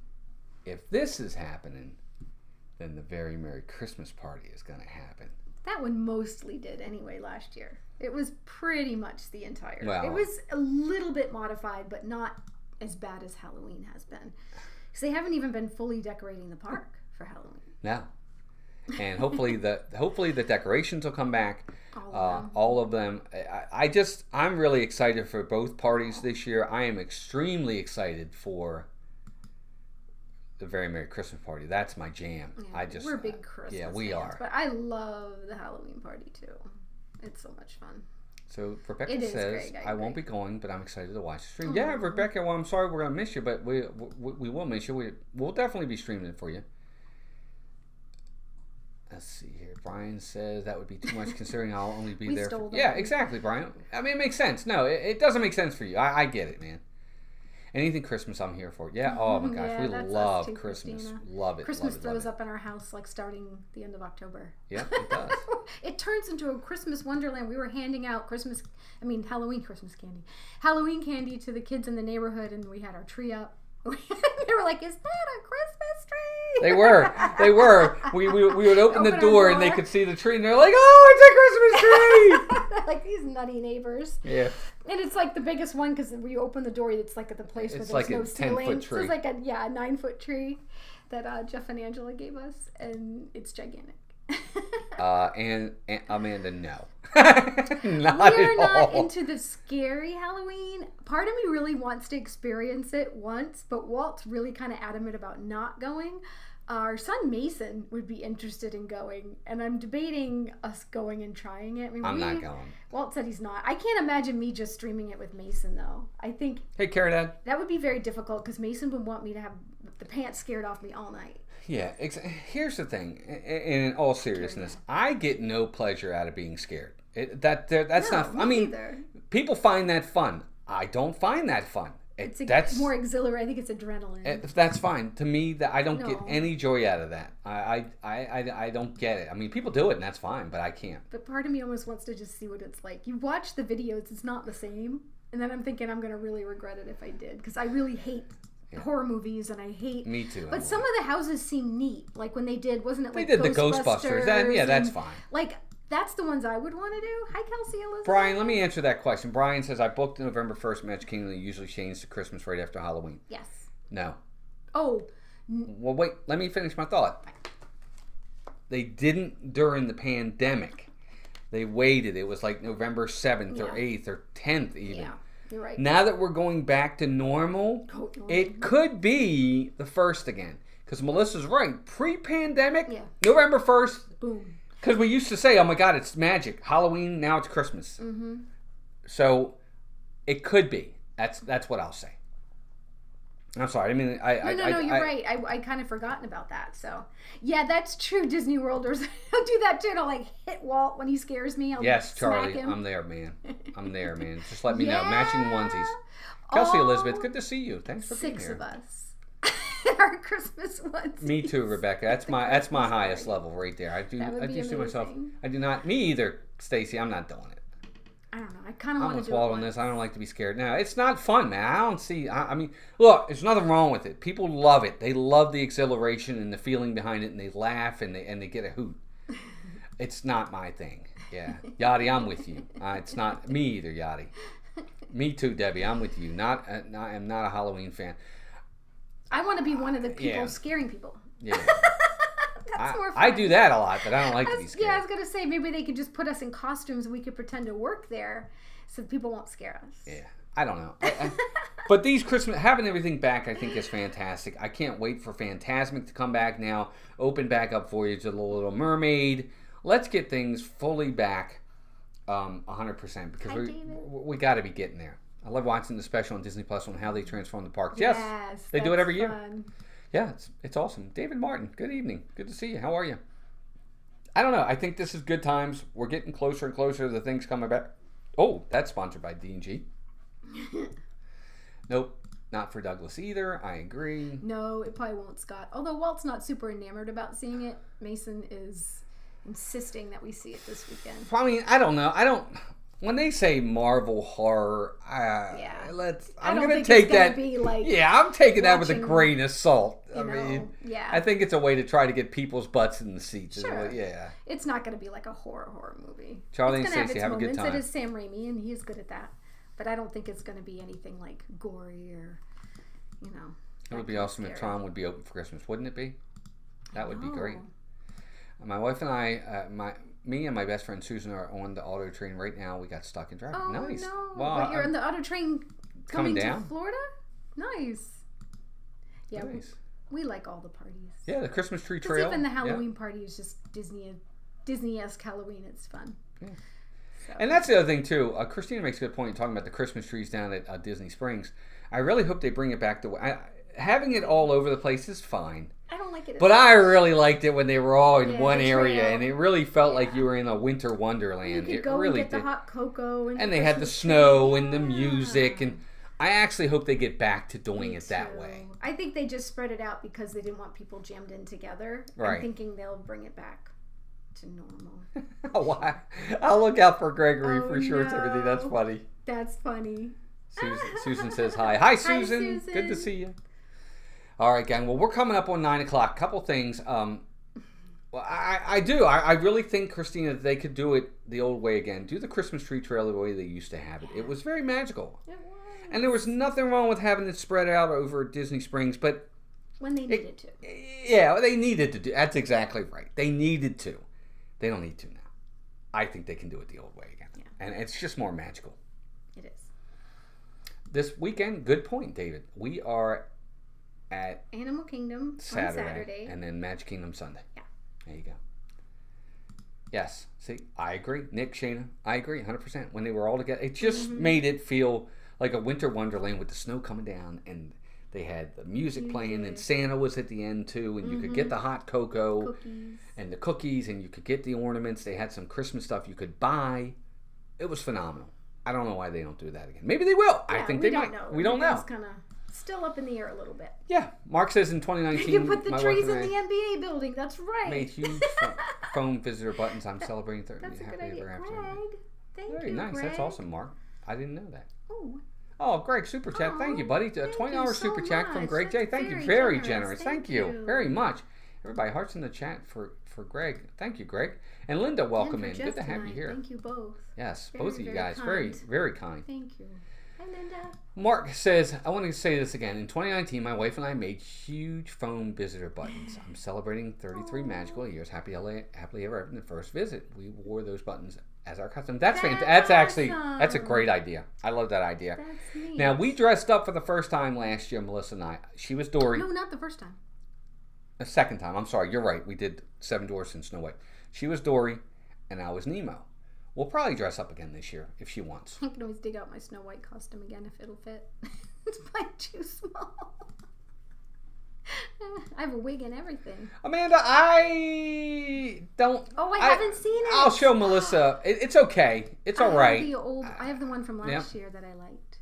if this is happening, then the very Merry Christmas party is going to happen. That one mostly did anyway last year. It was pretty much the entire. Well, it was a little bit modified, but not as bad as Halloween has been. Because they haven't even been fully decorating the park for Halloween. No. And hopefully the decorations will come back. All of them. I'm really excited for both parties this year. I am extremely excited for the Very Merry Christmas Party. That's my jam. Yeah, we're big Christmas we fans, are. But I love the Halloween party too. It's so much fun. So Rebecca says, great, I won't be going, but I'm excited to watch the stream. Yeah, Rebecca, well, I'm sorry we're going to miss you, but we will miss you. We'll definitely be streaming it for you. Let's see here. Brian says that would be too much considering I'll only be there. Yeah, exactly, Brian. I mean, it makes sense. No, it doesn't make sense for you. I get it, man. Anything Christmas, I'm here for. Yeah. Oh my gosh, we love Christmas. Christina. Love it. Christmas love it, throws love up in our house like starting the end of October. Yeah, it does. It turns into a Christmas wonderland. We were handing out Halloween Christmas candy, Halloween candy to the kids in the neighborhood, and we had our tree up. They were like, "Is that a Christmas tree?" They were. We would open the door and they could see the tree, and they're like, "Oh, it's a Christmas tree!" Like these nutty neighbors. Yeah. And it's like the biggest one because when you open the door, it's like at the place where there's like no a ceiling. 10-foot tree. So it's like a 9-foot tree that Jeff and Angela gave us, and it's gigantic. And Amanda, no. We're not into the scary Halloween. Part of me really wants to experience it once, but Walt's really kind of adamant about not going. Our son Mason would be interested in going, and I'm debating us going and trying it. I mean, I'm not going. Walt said he's not. I can't imagine me just streaming it with Mason, though. I think... Hey, Carrot Dad. That would be very difficult, because Mason would want me to have the pants scared off me all night. Yeah, here's the thing. In all seriousness, I get no pleasure out of being scared. That's not... I mean, either. People find that fun. I don't find that fun. It's more exhilarating. I think it's adrenaline. That's fine. To me, I don't get any joy out of that. I don't get it. I mean, people do it, and that's fine, but I can't. But part of me almost wants to just see what it's like. You watch the videos, it's not the same. And then I'm thinking I'm going to really regret it if I did, because I really hate horror movies, and I hate... Me too. But some of the houses seem neat. Like when they did, wasn't it like They did the Ghostbusters. That's fine. Like... That's the ones I would want to do. Hi, Kelsey Elizabeth. Brian, let me answer that question. Brian says, I booked November 1st Magic Kingdom. They usually change to Christmas right after Halloween. Yes. No. Oh. Well, wait. Let me finish my thought. They didn't during the pandemic. They waited. It was like November 7th or 8th or 10th even. Yeah, you're right. Now that we're going back to normal, it could be the 1st again. Because Melissa's right. Pre-pandemic, November 1st. Boom. Because we used to say, oh my God, it's magic. Halloween, now it's Christmas. Mm-hmm. So, it could be. That's what I'll say. I'm sorry. I mean, No, you're right. I kind of forgotten about that. So, yeah, that's true. Disney Worlders. I'll do that too. I'll like hit Walt when he scares me. I'll yes, Charlie. Smack him. I'm there, man. Just let me know. Matching onesies. Kelsey Elizabeth, good to see you. Thanks for being here. 6 of us. Our Christmas ones. Me too, Rebecca. That's my highest level right there. I do see myself. I do not. Me either, Stacy. I'm not doing it. I don't know. I kind of want to do Walt on this. I don't like to be scared. Now it's not fun, man. I don't see. I mean, look, there's nothing wrong with it. People love it. They love the exhilaration and the feeling behind it, and they laugh and they get a hoot. It's not my thing. Yeah, Yachty, I'm with you. It's not me either, Yachty. Me too, Debbie. I'm with you. I'm not a Halloween fan. I want to be one of the people scaring people. Yeah. That's more fun. I do that a lot, but I don't like to be scared. Yeah, I was going to say, maybe they could just put us in costumes and we could pretend to work there so people won't scare us. Yeah. I don't know. But these Christmas, having everything back, I think is fantastic. I can't wait for Fantasmic to come back now. Open back up Voyage of the Little Mermaid. Let's get things fully back 100% because we got to be getting there. I love watching the special on Disney Plus on how they transform the parks. Yes, they do it every year. Yeah, it's awesome. David Martin, good evening. Good to see you. How are you? I don't know. I think this is good times. We're getting closer and closer to the things coming back. Oh, that's sponsored by D&G. Nope, not for Douglas either. I agree. No, it probably won't, Scott. Although Walt's not super enamored about seeing it. Mason is insisting that we see it this weekend. I mean, I don't know. when they say Marvel horror, I'm gonna take that. I'm taking that with a watching, grain of salt. I mean, I think it's a way to try to get people's butts in the seats. Sure. Yeah. It's not gonna be like a horror movie. Charlie and Stacey have a good time. It is Sam Raimi, and he's good at that. But I don't think it's gonna be anything like gory or, It would be awesome if Tron would be open for Christmas, wouldn't it be? That would be great. My wife and I, me and my best friend Susan are on the auto train right now. We got stuck in traffic. Oh, nice. No. Well, you're on the auto train coming down to Florida? Nice. Yeah, nice. We like all the parties. Yeah, the Christmas tree trail. Even the Halloween party is just Disney-esque Halloween. It's fun. Yeah. So. And that's the other thing, too. Christina makes a good point talking about the Christmas trees down at Disney Springs. I really hope they bring it back to... having it all over the place is fine. I don't like it. But I really liked it when they were all in one area, and it really felt like you were in a winter wonderland. You could go and get the hot cocoa, and they had the snow and the music, and I actually hope they get back to doing it that way. I think they just spread it out because they didn't want people jammed in together. Right. I'm thinking they'll bring it back to normal. I'll look out for Gregory for sure, Timothy. That's funny. That's funny. Susan says hi. Hi, Susan. Hi, Susan. Good to see you. All right, gang. Well, we're coming up on 9 o'clock. Couple things. Well, I do. I really think, Christina, that they could do it the old way again. Do the Christmas tree trail the way they used to have it. It was very magical. It was. And there was nothing wrong with having it spread out over Disney Springs, but... when they needed to. Yeah, they needed to do. That's exactly right. They needed to. They don't need to now. I think they can do it the old way again. Yeah. And it's just more magical. It is. This weekend, good point, David. We are... at Animal Kingdom on Saturday. And then Magic Kingdom Sunday. Yeah. There you go. Yes. See, I agree. Nick, Shana, I agree 100%. When they were all together, it just made it feel like a winter wonderland with the snow coming down, and they had the music playing, and Santa was at the end too, and you could get the hot cocoa and the cookies, and you could get the ornaments. They had some Christmas stuff you could buy. It was phenomenal. I don't know why they don't do that again. Maybe they will. Yeah, I think they might. We don't know. It's kind of still up in the air a little bit. Yeah. Marc says in 2019... you can put the trees in the NBA building. That's right. Made huge foam visitor buttons. I'm celebrating 30. That's a good idea. Greg, thank Very you, nice. Greg. That's awesome, Marc. I didn't know that. Ooh. Oh, Greg, super chat. Thank you, buddy. $20 super chat from Greg J. Thank you. Very generous. Thank you very much. Everybody, hearts in the chat for Greg. Thank you, Greg. And Linda, welcome in. Good to have you here. Thank you both. Yes, both of you guys. Very, very kind. Thank you. Hi, Linda. Marc says, I want to say this again. In 2019, my wife and I made huge foam visitor buttons. I'm celebrating 33 magical years. Happily ever after the first visit. We wore those buttons as our custom. That's fantastic. That's a great idea. I love that idea. That's neat. Now, we dressed up for the first time last year, Melissa and I. She was Dory. No, not the first time. The second time. I'm sorry. You're right. We did Seven Dwarfs and Snow White. She was Dory, and I was Nemo. We'll probably dress up again this year if she wants. I can always dig out my Snow White costume again if it'll fit. It's probably too small. I have a wig and everything. Amanda, I don't... Oh, I haven't seen it. I'll show Melissa. It's okay. It's all right. I have the one from last year that I liked.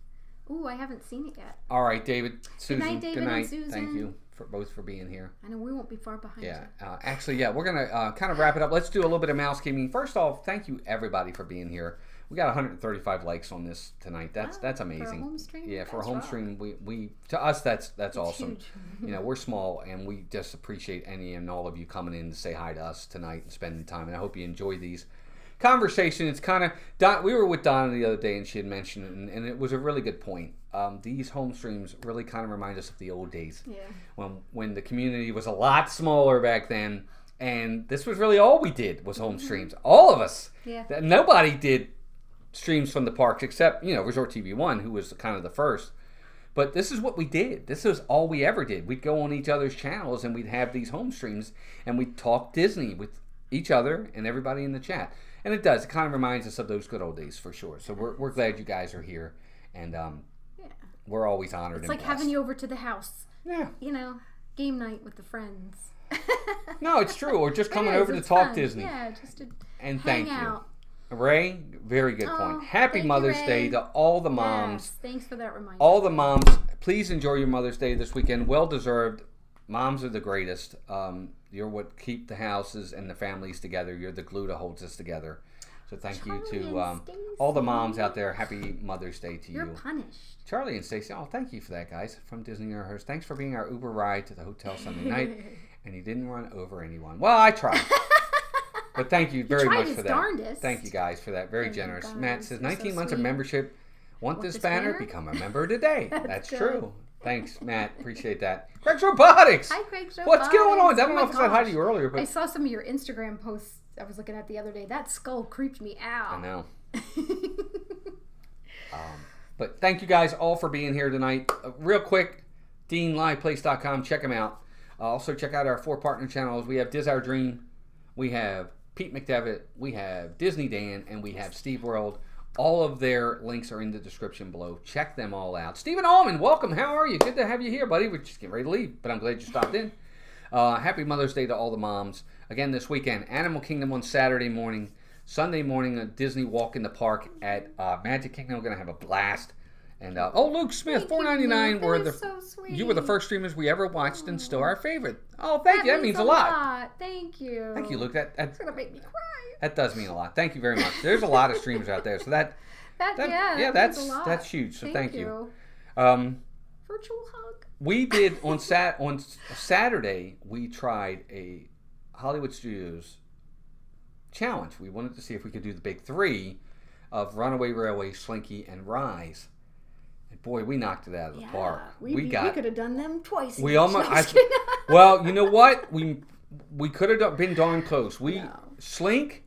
Ooh, I haven't seen it yet. All right, David. Susan. Good night, David and Susan. Thank you both for being here. I know we won't be far behind. Yeah. Actually, we're going to kind of wrap it up. Let's do a little bit of mousekeeping. First off, thank you, everybody, for being here. We got 135 likes on this tonight. That's amazing. For a home stream? Yeah, for a home stream, we to us that's awesome. Huge. We're small, and we just appreciate any and all of you coming in to say hi to us tonight and spending time. And I hope you enjoy these conversations. It's kind of we were with Donna the other day, and she had mentioned it, and it was a really good point. These home streams really kind of remind us of the old days. Yeah. When the community was a lot smaller back then, and this was really all we did was home streams. All of us. Yeah. Nobody did streams from the parks except Resort TV 1, who was kind of the first. But this is what we did. This is all we ever did. We'd go on each other's channels and we'd have these home streams and we'd talk Disney with each other and everybody in the chat. And it kind of reminds us of those good old days for sure. So we're glad you guys are here, and we're always honored. It's like blessed. Having you over to the house. Yeah. Game night with the friends. No, it's true. Or just coming over to talk fun. Disney. Yeah, just to and hang thank out. you. Ray, very good point. Happy Mother's Day to all the moms. Yes, thanks for that reminder. All the moms, please enjoy your Mother's Day this weekend. Well deserved. Moms are the greatest. You're what keep the houses and the families together. You're the glue that holds us together. So thank you to all the moms out there. Happy Mother's Day to you. You're punished. Charlie and Stacy, oh, thank you for that, guys, from Disney Universe. Thanks for being our Uber ride to the hotel Sunday night. And he didn't run over anyone. Well, I tried. But thank you very much for that. Darndest. Thank you, guys, for that. Very generous. Matt says, 19 months of membership. Want this banner? Become a member today. That's true. Thanks, Matt. Appreciate that. Greg's Robotics. Hi, Greg's Robotics. What's going on? I don't know if I said hi to you earlier, but I saw some of your Instagram posts I was looking at the other day. That skull creeped me out. I know. But thank you guys all for being here tonight. Real quick, DeanLivePlace.com. Check them out. Also, check out our 4 partner channels. We have Diz Our Dream. We have Pete McDevitt. We have Disney Dan. And we have Steve World. All of their links are in the description below. Check them all out. Stephen Allman, welcome. How are you? Good to have you here, buddy. We're just getting ready to leave, but I'm glad you stopped in. Happy Mother's Day to all the moms. Again, this weekend, Animal Kingdom on Saturday morning. Sunday morning, a Disney walk in the park at Magic Kingdom. We're going to have a blast. And Luke Smith, $4.99. You were the first streamers we ever watched and still our favorite. Oh, thank you. That means a lot. Thank you. Thank you, Luke. That's going to make me cry. That does mean a lot. Thank you very much. There's a lot of streamers out there, so that's huge. So thank you. Virtual hug. We did on Saturday. We tried a Hollywood Studios challenge. We wanted to see if we could do the big 3 of Runaway Railway, Slinky, and Rise. And boy, we knocked it out of the park. We could have done them twice. We almost. Well, you know what? We could have been darn close. Slink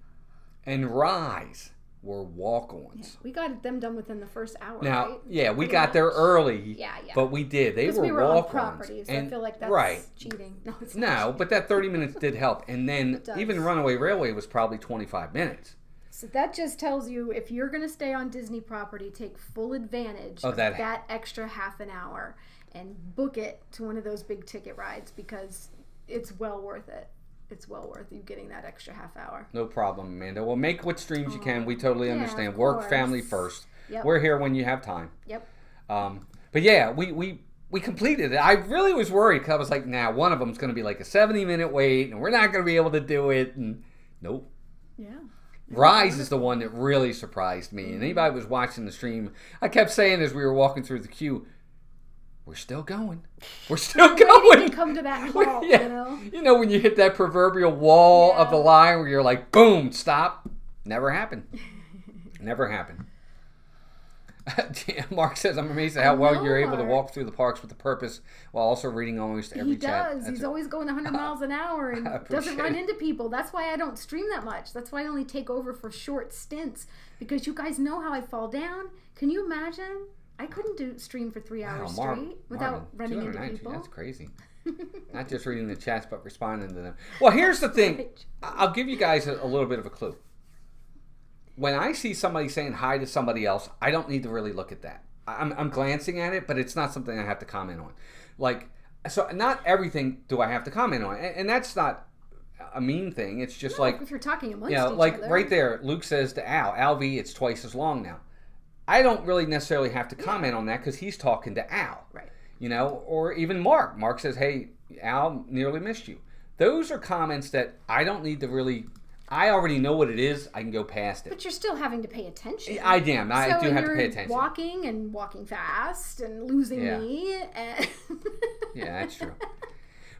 and Rise were walk-ons. Yeah, we got them done within the first hour. Now, right? Yeah, we got there early. Yeah. But we did. They were walk-ons. On property, so I feel like that's cheating. No, it's not cheating. But that 30 minutes did help. And then even Runaway Railway was probably 25 minutes. So that just tells you if you're going to stay on Disney property, take full advantage of that extra half an hour and book it to one of those big ticket rides because it's well worth it. It's well worth you getting that extra half hour. No problem, Amanda. Well, make what streams you can. We totally understand. Work, family first. Yep. We're here when you have time. Yep. But yeah, we completed it. I really was worried because I was like, one of them's going to be like a 70-minute wait, and we're not going to be able to do it. And nope. Yeah. Rise is the one that really surprised me. And anybody was watching the stream, I kept saying as we were walking through the queue, we're still going. We're still going. Ready to come to that halt, you know? You know when you hit that proverbial wall of the line where you're like, boom, stop. Never happened. Never happened. Mark says, I'm amazed at how well you're able to walk through the parks with a purpose while also reading almost every chat. He does. He's always going 100 miles an hour and doesn't run into people. That's why I don't stream that much. That's why I only take over for short stints because you guys know how I fall down. Can you imagine? I couldn't stream for 3 hours straight without running into people. That's crazy. Not just reading the chats, but responding to them. Well, here's the thing. I'll give you guys a little bit of a clue. When I see somebody saying hi to somebody else, I don't need to really look at that. I'm glancing at it, but it's not something I have to comment on. So not everything do I have to comment on. And that's not a mean thing. It's just if you're talking amongst each other. Right there, Luke says to Al V, it's twice as long now. I don't really necessarily have to comment on that because he's talking to Al. Right. Or even Mark. Mark says, hey, Al, nearly missed you. Those are comments that I don't need to really... I already know what it is. I can go past it. But you're still having to pay attention. I am. I do have to pay attention. Walking fast and losing me. And yeah, that's true.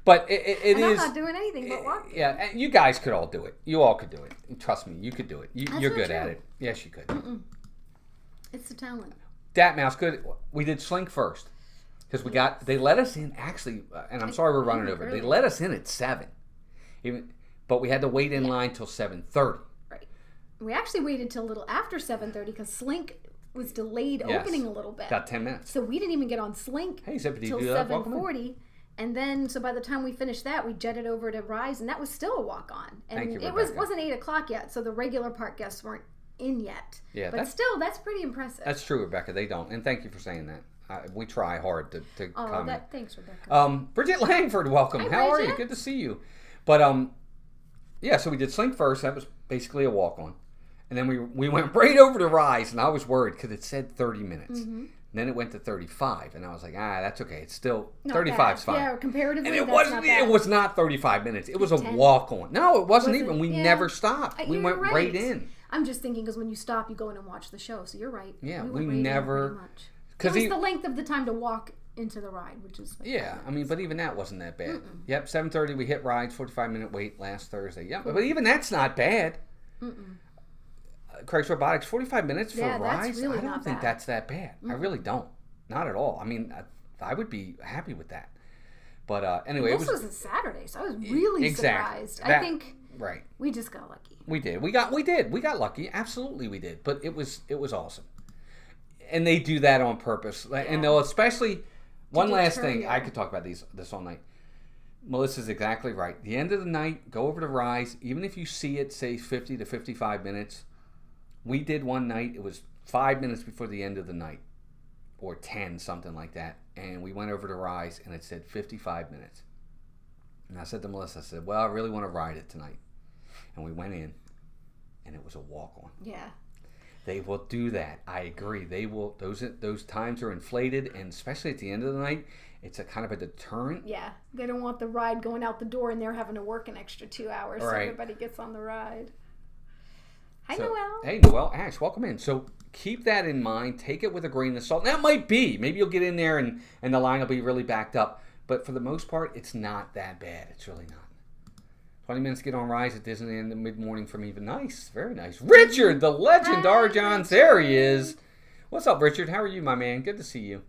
But it is... I'm not doing anything but walking. Yeah, you guys could all do it. You all could do it. Trust me, you could do it. You're good at it. Yes, you could. Mm-mm. It's the talent. Dat Mouse, good. We did Slink first. Because they let us in, actually, and I'm sorry we're running over. They let us in at 7. But we had to wait in line till 7:30. Right. We actually waited till a little after 7:30 because Slink was delayed opening a little bit. Got 10 minutes. So we didn't even get on Slink till 7:40. And then, so by the time we finished that, we jetted over to Rise, and that was still a walk-on. And Thank you, it wasn't 8 o'clock yet, so the regular park guests weren't in yet. Yeah, but still, that's pretty impressive. That's true, Rebecca. They don't. And thank you for saying that. We try hard to comment. Thanks, Rebecca. Bridget Langford, welcome. Hi, How are you? Good to see you. But so we did Slink first. That was basically a walk-on. And then we went right over to Rise, and I was worried because it said 30 minutes. Mm-hmm. And then it went to 35, and I was like, that's okay. It's still not 35's fine. Yeah, comparatively, and it that's wasn't. not bad. It was not 35 minutes. It was a 10. walk on. No, it wasn't Was even. it? We never stopped. We went right in. I'm just thinking because when you stop, you go in and watch the show. So you're right. Yeah, we we went right never. in pretty much. It was the length of the time to walk into the ride, which is like yeah. I mean, but even that wasn't that bad. Yep, 7:30 we hit rides. 45-minute wait last Thursday. Yep, but even that's not bad. Craig's Robotics, 45 minutes for rides. Really I don't think that's that bad. I really don't. Not at all. I mean, I would be happy with that. But anyway, this was a Saturday, so I was really surprised. I think we just got lucky. We did. We got lucky. Absolutely, we did. But it was awesome. And they do that on purpose. And they'll especially one last thing. I could talk about this all night. Melissa's exactly right. The end of the night, go over to Rise. Even if you see it, say 50 to 55 minutes. We did one night. It was 5 minutes before the end of the night. Or 10, something like that. And we went over to Rise, and it said 55 minutes. And I said to Melissa, I said, well, I really want to ride it tonight. And we went in, and it was a walk-on. Yeah. They will do that. I agree. They will. Those times are inflated, and especially at the end of the night, it's a kind of a deterrent. Yeah. They don't want the ride going out the door, and they're having to work an extra 2 hours, so everybody gets on the ride. Hi, Noelle. Hey, Noelle. Ash, welcome in. So keep that in mind. Take it with a grain of salt. That might be. Maybe you'll get in there and the line will be really backed up. But for the most part, it's not that bad. It's really not. 20 minutes to get on Rise at Disney in the mid-morning from even. Nice. Very nice. Richard, the legend, R. Johns. There he is. What's up, Richard? How are you, my man? Good to see you.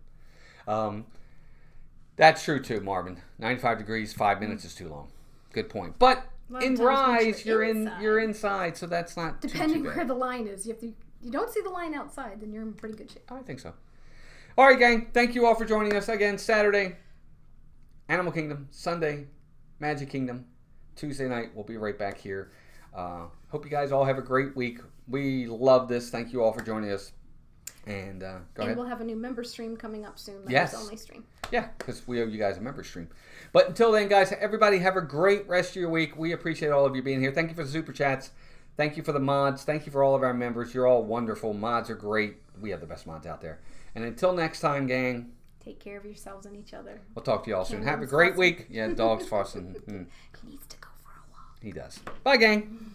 That's true, too, Marvin. 95 degrees, 5 minutes is too long. Good point. But in Rise, you're inside, so that's not depending too bad. Where the line is. You don't see the line outside, then you're in pretty good shape. I think so. All right, gang. Thank you all for joining us again. Saturday, Animal Kingdom. Sunday, Magic Kingdom. Tuesday night, we'll be right back here. Hope you guys all have a great week. We love this. Thank you all for joining us. And go ahead. We'll have a new member stream coming up soon. Yes. Only stream. Yeah, because we owe you guys a member stream. But until then, guys, everybody have a great rest of your week. We appreciate all of you being here. Thank you for the super chats. Thank you for the mods. Thank you for all of our members. You're all wonderful. Mods are great. We have the best mods out there. And until next time, gang. Take care of yourselves and each other. We'll talk to you all soon. Have a great week. Yeah, dog's fussing. He needs to go for a walk. He does. Bye, gang.